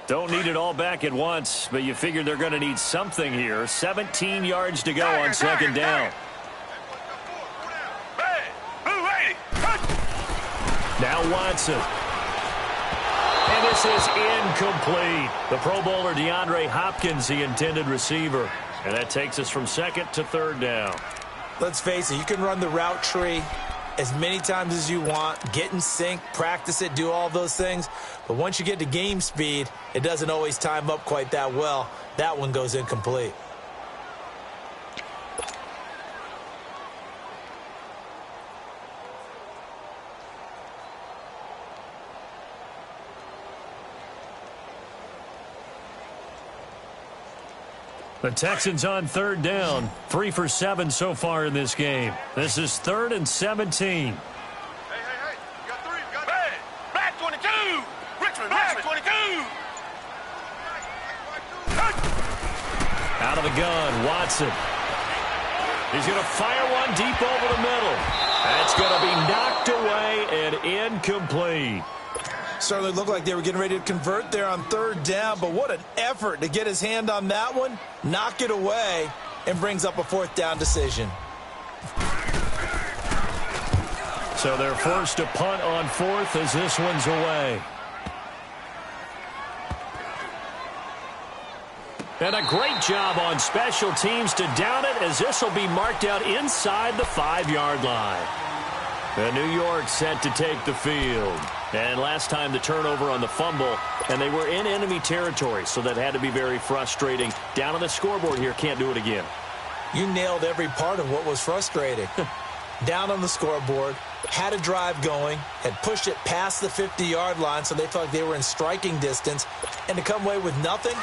Don't need it all back at once, but you figure they're going to need something here. 17 yards to go on 2nd down. Now Watson. And this is incomplete. The Pro Bowler DeAndre Hopkins, the intended receiver. And that takes us from 2nd to 3rd down. Let's face it, you can run the route tree as many times as you want, get in sync, practice it, do all those things. But once you get to game speed, it doesn't always time up quite that well. That one goes incomplete. The Texans on 3rd down. 3 for 7 so far in this game. This is 3rd and 17. Hey. You got 3. You got 3. Black 22. Richmond. Black 22. Out of the gun, Watson. He's going to fire one deep over the middle. That's going to be knocked away and incomplete. Certainly looked like they were getting ready to convert there on 3rd down, but what an effort to get his hand on that one, knock it away, and brings up a 4th down decision. So they're forced to punt on 4th as this one's away. And a great job on special teams to down it as this will be marked out inside the 5-yard line. And New York set to take the field. And last time the turnover on the fumble, and they were in enemy territory, so that had to be very frustrating. Down on the scoreboard here, can't do it again. You nailed every part of what was frustrating. Down on the scoreboard, had a drive going, had pushed it past the 50-yard line, so they felt like they were in striking distance, and to come away with nothing,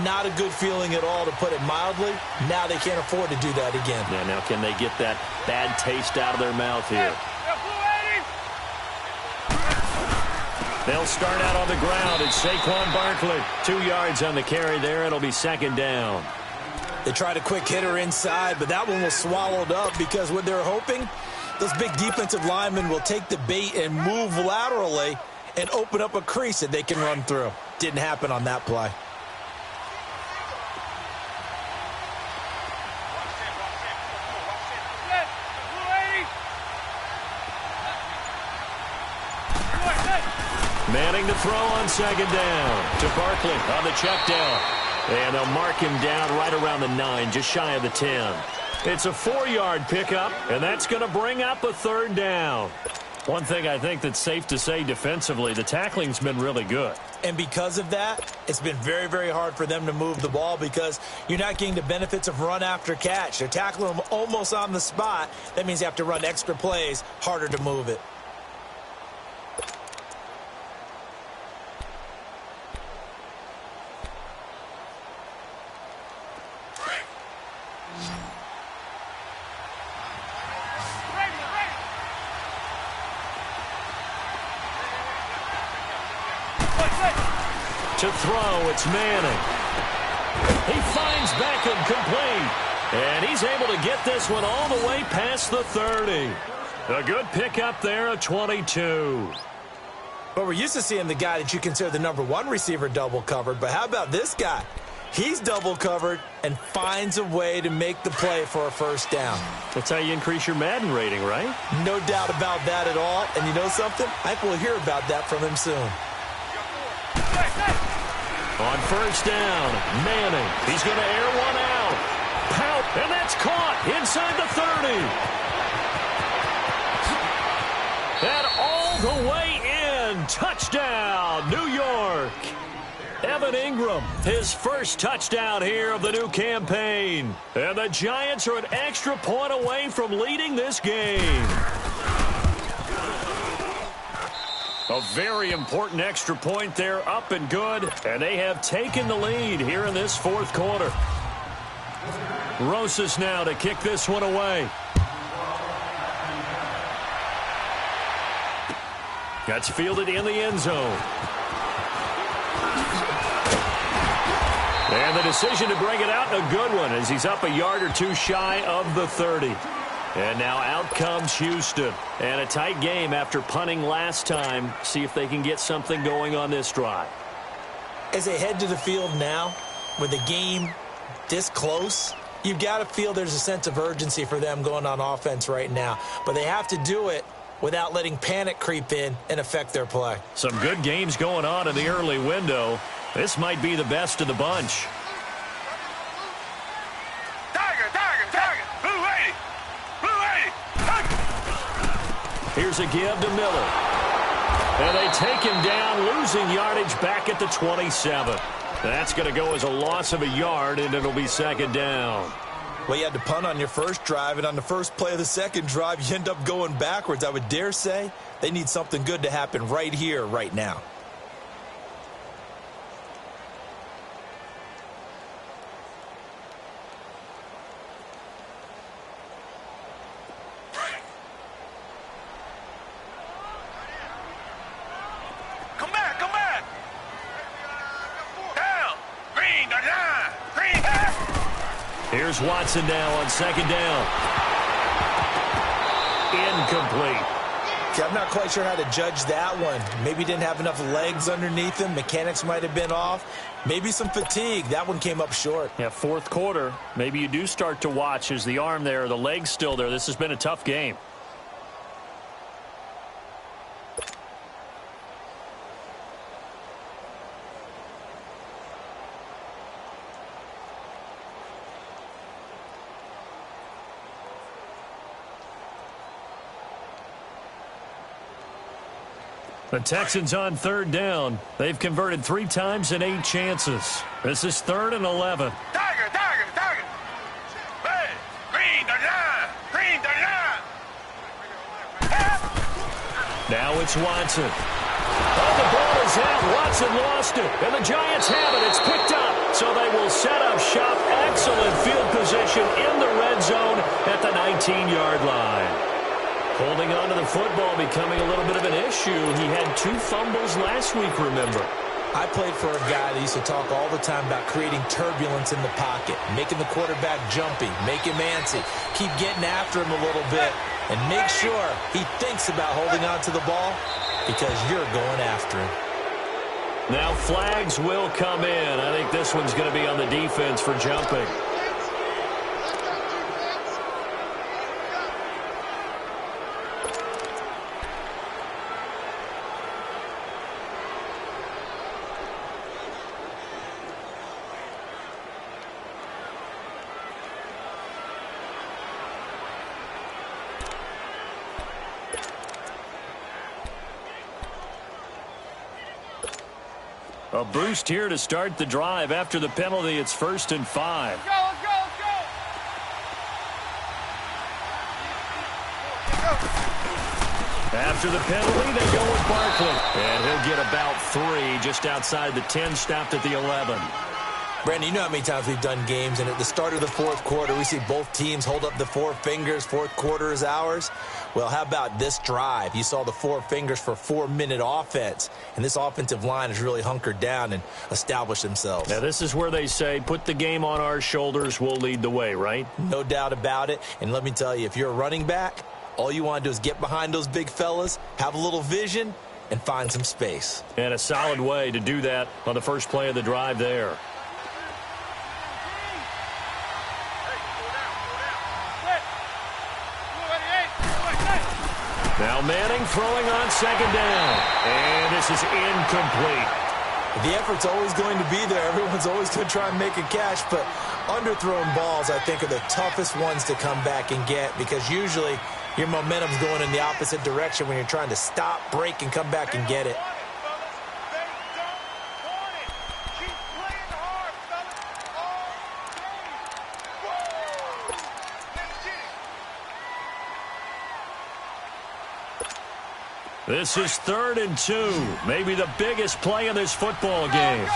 not a good feeling at all, to put it mildly. Now they can't afford to do that again. Yeah, now can they get that bad taste out of their mouth here? They'll start out on the ground. It's Saquon Barkley. 2 yards on the carry there. It'll be 2nd down. They tried a quick hitter inside, but that one was swallowed up because what they're hoping, those big defensive linemen will take the bait and move laterally and open up a crease that they can run through. Didn't happen on that play. Manning to throw on 2nd down to Barkley on the check down. And they'll mark him down right around the 9, just shy of the 10. It's a 4-yard pickup, and that's going to bring up a 3rd down. One thing I think that's safe to say defensively, the tackling's been really good. And because of that, it's been very, very hard for them to move the ball because you're not getting the benefits of run after catch. They're tackling them almost on the spot. That means you have to run extra plays, harder to move it. To throw, it's Manning. He finds Beckham complete. And he's able to get this one all the way past the 30. A good pickup there, a 22. But we're used to seeing the guy that you consider the #1 receiver double covered. But how about this guy? He's double covered and finds a way to make the play for a first down. That's how you increase your Madden rating, right? No doubt about that at all. And you know something? I think we'll hear about that from him soon. On first down, Manning. He's going to air one out. Pout, and that's caught inside the 30. And all the way in. Touchdown, New York. Evan Ingram, his first touchdown here of the new campaign. And the Giants are an extra point away from leading this game. A very important extra point there, up and good. And they have taken the lead here in this fourth quarter. Rosas now to kick this one away. That's fielded in the end zone. And the decision to bring it out, a good one, as he's up a yard or two shy of the 30. And now out comes Houston. And a tight game after punting last time. See if they can get something going on this drive. As they head to the field now, with the game this close, you've got to feel there's a sense of urgency for them going on offense right now. But they have to do it without letting panic creep in and affect their play. Some good games going on in the early window. This might be the best of the bunch. Here's a give to Miller. And they take him down, losing yardage back at the 27. That's going to go as a loss of a yard, and it'll be second down. Well, you had to punt on your first drive, and on the first play of the second drive, you end up going backwards. I would dare say they need something good to happen right here, right now. Here's Watson now on second down. Incomplete. Okay, I'm not quite sure how to judge that one. Maybe didn't have enough legs underneath him. Mechanics might have been off. Maybe some fatigue. That one came up short. Yeah, fourth quarter. Maybe you do start to watch. Is the arm there, the leg's still there? This has been a tough game. The Texans on third down. They've converted 3 times in 8 chances. This is 3rd and 11. Tiger. Red, green, 39. Green, 39. Now it's Watson. Oh, the ball is out. Watson lost it. And the Giants have it. It's picked up. So they will set up shop. Excellent field position in the red zone at the 19-yard line. Holding on to the football becoming a little bit of an issue. He had 2 fumbles last week, remember. I played for a guy that used to talk all the time about creating turbulence in the pocket, making the quarterback jumpy, make him antsy, keep getting after him a little bit, and make sure he thinks about holding on to the ball because you're going after him. Now flags will come in. I think this one's going to be on the defense for jumping. A boost here to start the drive. After the penalty, it's 1st and 5. Let's go, let's go, let's go. After the penalty, they go with Barkley. And he'll get about 3 just outside the 10, stopped at the 11. Brandon, you know how many times we've done games, and at the start of the fourth quarter, we see both teams hold up the 4 fingers. Fourth quarter is ours. Well, how about this drive? You saw the 4 fingers for 4-minute offense, and this offensive line has really hunkered down and established themselves. Now, this is where they say, put the game on our shoulders, we'll lead the way, right? No doubt about it. And let me tell you, if you're a running back, all you want to do is get behind those big fellas, have a little vision, and find some space. And a solid way to do that on the first play of the drive there. Now Manning throwing on 2nd down. And this is incomplete. The effort's always going to be there. Everyone's always going to try and make a catch, but underthrown balls, I think, are the toughest ones to come back and get because usually your momentum's going in the opposite direction when you're trying to stop, break, and come back and get it. This is 3rd and 2. Maybe the biggest play in this football game.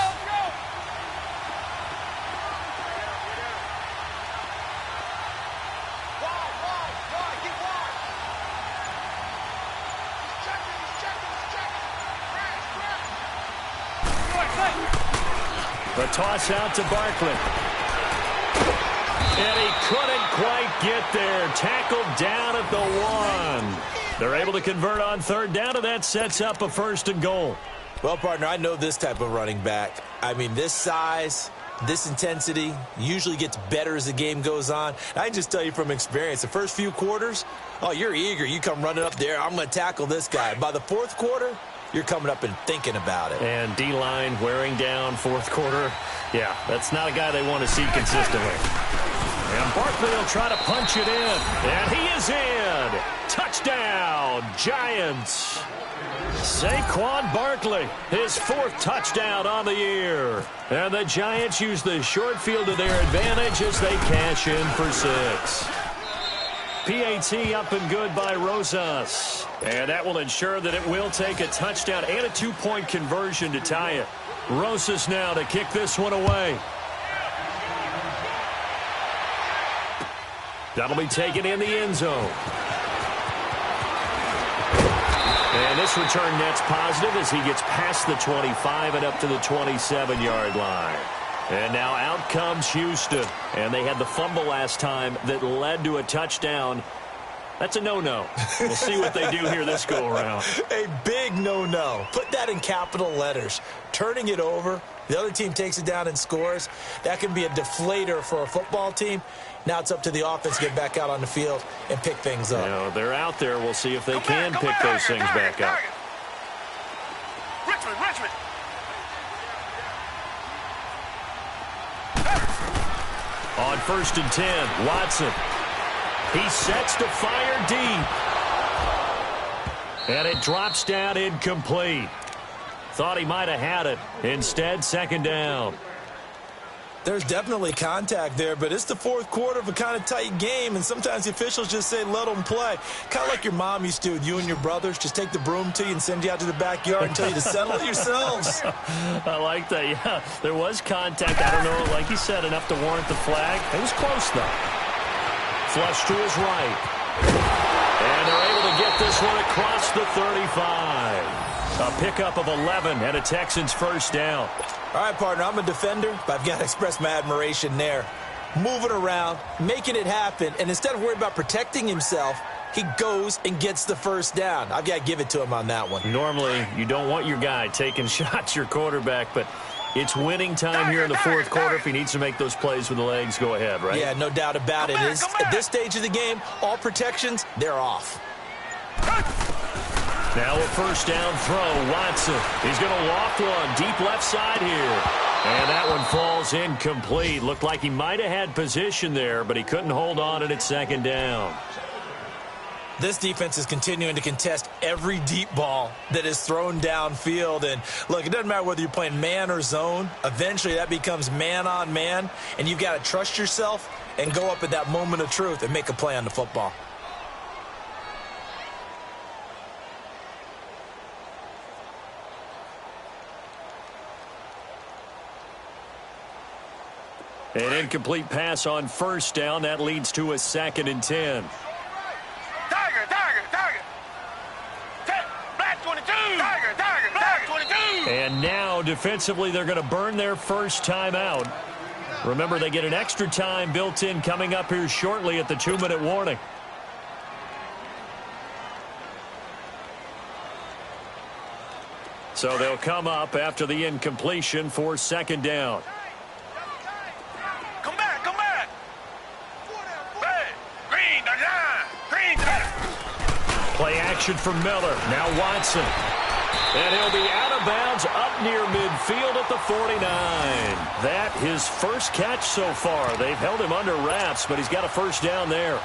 The toss out to Barkley. And he couldn't quite get there. Tackled down at the 1. They're able to convert on 3rd down, and that sets up a 1st and goal. Well, partner, I know this type of running back. I mean, this size, this intensity usually gets better as the game goes on. I can just tell you from experience, the first few quarters, oh, you're eager. You come running up there, I'm going to tackle this guy. By the 4th quarter, you're coming up and thinking about it. And D-line wearing down 4th quarter. Yeah, that's not a guy they want to see consistently. And Barkley will try to punch it in. And he is in. Touchdown, Giants. Saquon Barkley, his 4th touchdown on the year. And the Giants use the short field to their advantage as they cash in for 6. PAT up and good by Rosas. And that will ensure that it will take a touchdown and a 2-point conversion to tie it. Rosas now to kick this one away. That'll be taken in the end zone. And this return net's positive as he gets past the 25 and up to the 27-yard line. And now out comes Houston. And they had the fumble last time that led to a touchdown. That's a no-no. We'll see what they do here this go-around. A big no-no. Put that in capital letters. Turning it over, the other team takes it down and scores. That can be a deflator for a football team. Now it's up to the offense to get back out on the field and pick things up. You know, they're out there. We'll see if they can pick those things back up. Richmond. On 1st and 10, Watson. He sets to fire deep. And it drops down incomplete. Thought he might have had it. Instead, 2nd down. There's definitely contact there, but it's the 4th quarter of a kind of tight game, and sometimes the officials just say, let them play. Kind of like your mom used to with you and your brothers. Just take the broom to you and send you out to the backyard and tell you to settle it yourselves. I like that, yeah. There was contact. I don't know, like you said, enough to warrant the flag. It was close, though. Flush to his right. And they're able to get this one across the 35. A pickup of 11 and a Texans 1st down. All right, partner, I'm a defender, but I've got to express my admiration there. Moving around, making it happen, and instead of worrying about protecting himself, he goes and gets the 1st down. I've got to give it to him on that one. Normally, you don't want your guy taking shots, your quarterback, but it's winning time here in the 4th quarter. If he needs to make those plays with the legs, go ahead, right? Yeah, no doubt about it. At this stage of the game, all protections, they're off. Now a 1st down throw, Watson. He's going to loft one deep left side here. And that one falls incomplete. Looked like he might have had position there, but he couldn't hold on, and it's 2nd down. This defense is continuing to contest every deep ball that is thrown downfield. And, look, it doesn't matter whether you're playing man or zone. Eventually, that becomes man on man, and you've got to trust yourself and go up at that moment of truth and make a play on the football. An incomplete pass on first down. That leads to a 2nd and 10. Tiger. Black 22. Tiger. Black 22. And now, defensively, they're going to burn their first timeout. Remember, they get an extra time built in coming up here shortly at the 2-minute warning. So they'll come up after the incompletion for 2nd down. Come back. Hey, green, the line. Green. Play action from Miller. Now Watson. And he'll be out of bounds up near midfield at the 49. That his first catch so far. They've held him under wraps, but he's got a first down there.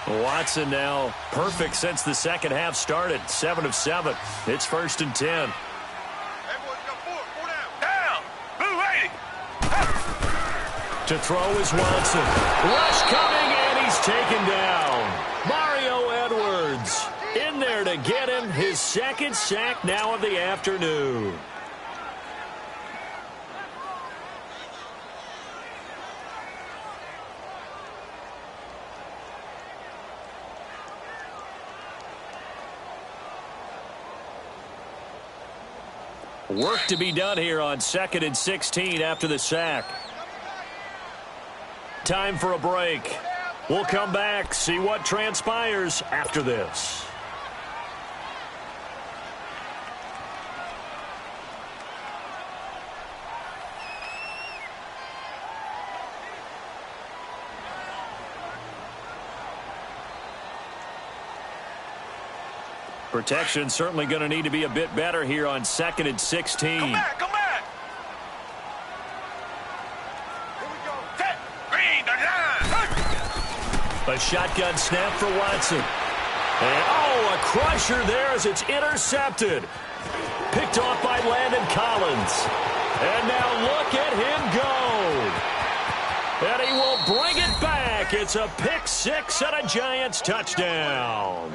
Watson now perfect since the second half started. 7 of 7. It's 1st and 10. Hey, boys, you got four down. Blue 80. To throw is Watson. Rush coming, and he's taken down. Mario Edwards in there to get him his 2nd sack now of the afternoon. Work to be done here on 2nd and 16 after the sack. Time for a break. We'll come back, see what transpires after this. Protection certainly going to need to be a bit better here on 2nd and 16. Come back. Here we go. Set. Green, the line. A shotgun snap for Watson. And, a crusher there as it's intercepted. Picked off by Landon Collins. And now look at him go. And he will bring it back. It's a pick 6 and a Giants touchdown.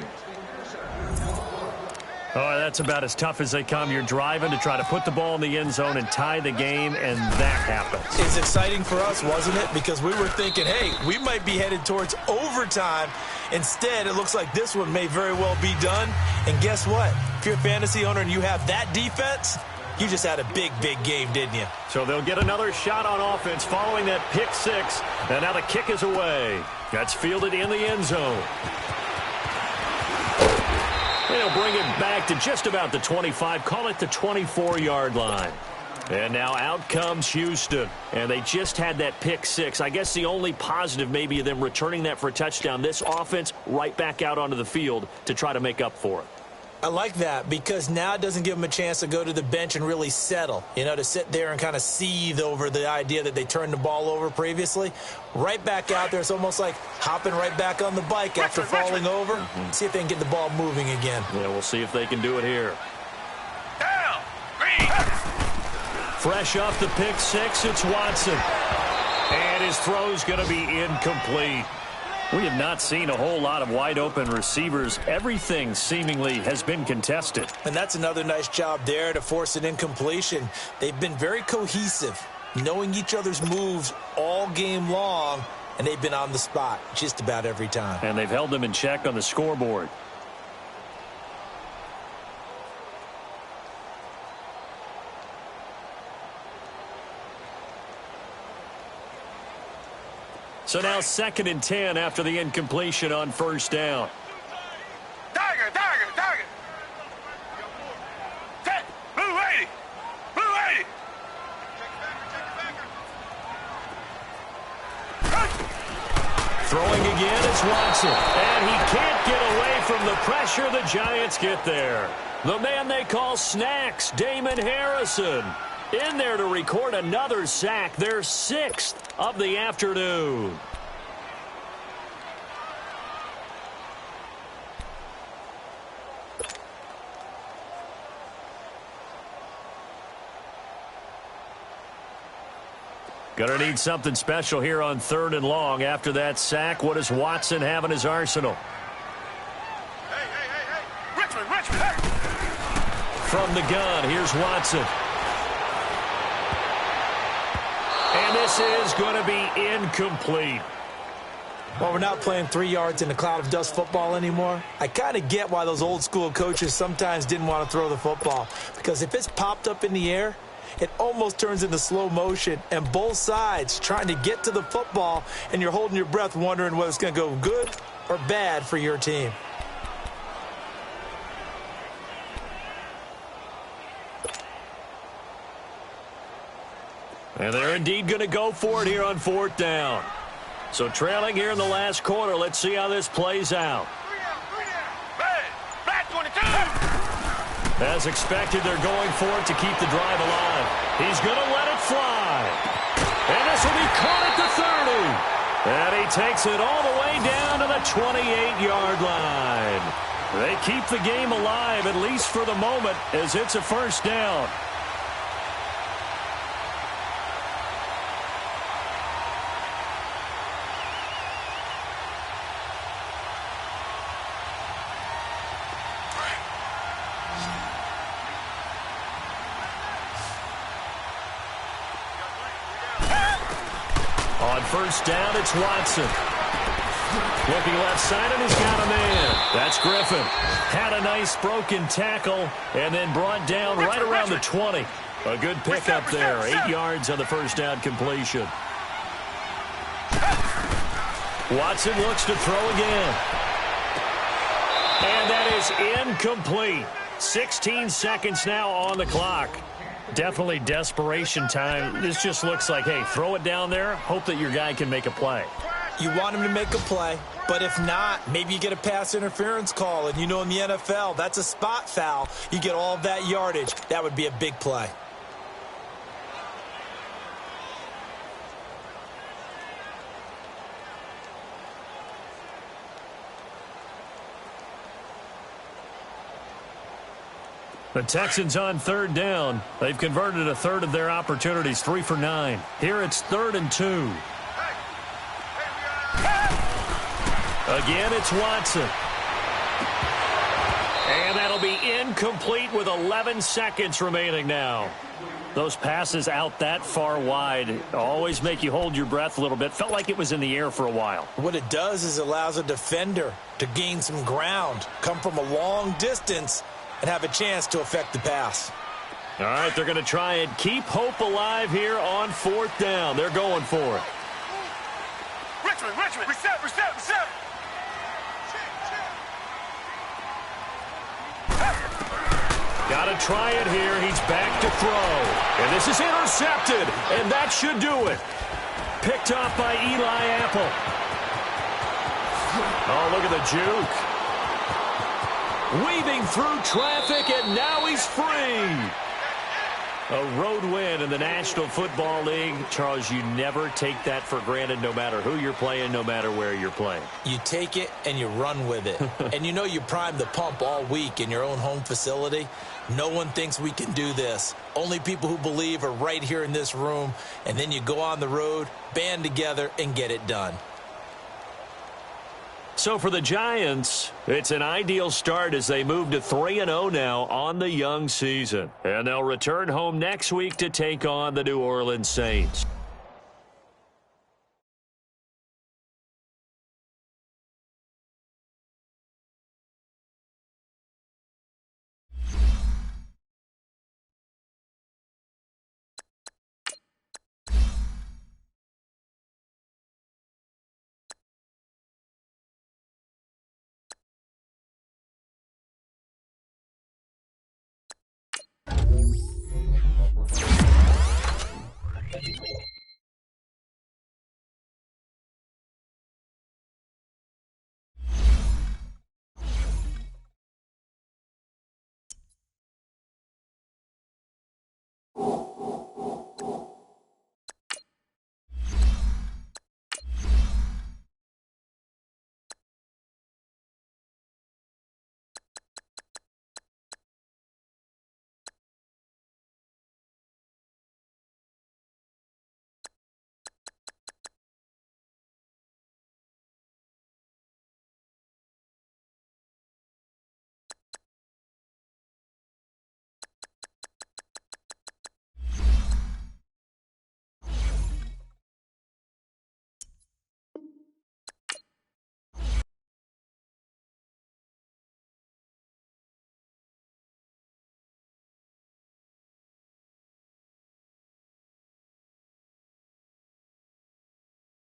Oh, that's about as tough as they come. You're driving to try to put the ball in the end zone and tie the game, and that happens. It's exciting for us, wasn't it? Because we were thinking, hey, we might be headed towards overtime. Instead, it looks like this one may very well be done. And guess what? If you're a fantasy owner and you have that defense, you just had a big, big game, didn't you? So they'll get another shot on offense following that pick 6. And now the kick is away. That's fielded in the end zone. They'll bring it back to just about the 25, call it the 24-yard line. And now out comes Houston. And they just had that pick 6. I guess the only positive maybe of them returning that for a touchdown. This offense right back out onto the field to try to make up for it. I like that because now it doesn't give them a chance to go to the bench and really settle, to sit there and kind of seethe over the idea that they turned the ball over previously. Right back out there, it's almost like hopping right back on the bike after falling over. See if they can get the ball moving again. Yeah, we'll see if they can do it here. Down. Green. Fresh off the pick 6, it's Watson. And his throw's going to be incomplete. We have not seen a whole lot of wide-open receivers. Everything seemingly has been contested. And that's another nice job there to force an incompletion. They've been very cohesive, knowing each other's moves all game long, and they've been on the spot just about every time. And they've held them in check on the scoreboard. So now 2nd and 10 after the incompletion on first down. Tiger. Set. Blue 80. Throwing again is Watson. And he can't get away from the pressure. The Giants get there. The man they call Snacks, Damon Harrison, in there to record another sack, their 6th of the afternoon. Going to need something special here on 3rd and long. After that sack, what does Watson have in his arsenal? Hey. Richmond, hey. From the gun, here's Watson. And this is going to be incomplete. Well, we're not playing 3 yards in a cloud of dust football anymore. I kind of get why those old school coaches sometimes didn't want to throw the football. Because if it's popped up in the air, it almost turns into slow motion, and both sides trying to get to the football, and you're holding your breath wondering whether it's going to go good or bad for your team. And they're indeed going to go for it here on 4th down. So trailing here in the last quarter, let's see how this plays out. Hey, flat 22. As expected, they're going for it to keep the drive alive. He's going to let it fly. And this will be caught at the 30. And he takes it all the way down to the 28-yard line. They keep the game alive, at least for the moment, as it's a 1st down. On 1st down, it's Watson. Looking left side, and he's got a man. That's Griffin. Had a nice broken tackle, and then brought down right around the 20. A good pickup there. 8 yards on the 1st down completion. Watson looks to throw again. And that is incomplete. 16 seconds now on the clock. Definitely desperation time. This just looks like, hey, throw it down there, hope that your guy can make a play. You want him to make a play, but if not, maybe you get a pass interference call, and you know in the NFL, that's a spot foul. You get all of that yardage. That would be a big play. The Texans on 3rd down. They've converted a third of their opportunities, 3 for 9. Here it's 3rd and 2. Again, it's Watson. And that'll be incomplete with 11 seconds remaining now. Those passes out that far wide always make you hold your breath a little bit. Felt like it was in the air for a while. What it does is it allows a defender to gain some ground, come from a long distance, and have a chance to affect the pass. All right, they're going to try and keep hope alive here on 4th down. They're going for it. Richmond, reset. Got to try it here. He's back to throw. And this is intercepted, and that should do it. Picked off by Eli Apple. Oh, look at the juke. Weaving through traffic, and now he's free. A road win in the National Football League. Charles, you never take that for granted, no matter who you're playing, no matter where you're playing. You take it and you run with it. And you know you primed the pump all week in your own home facility. No one thinks we can do this. Only people who believe are right here in this room. And then you go on the road, band together, and get it done. So for the Giants, it's an ideal start as they move to 3-0 now on the young season. And they'll return home next week to take on the New Orleans Saints.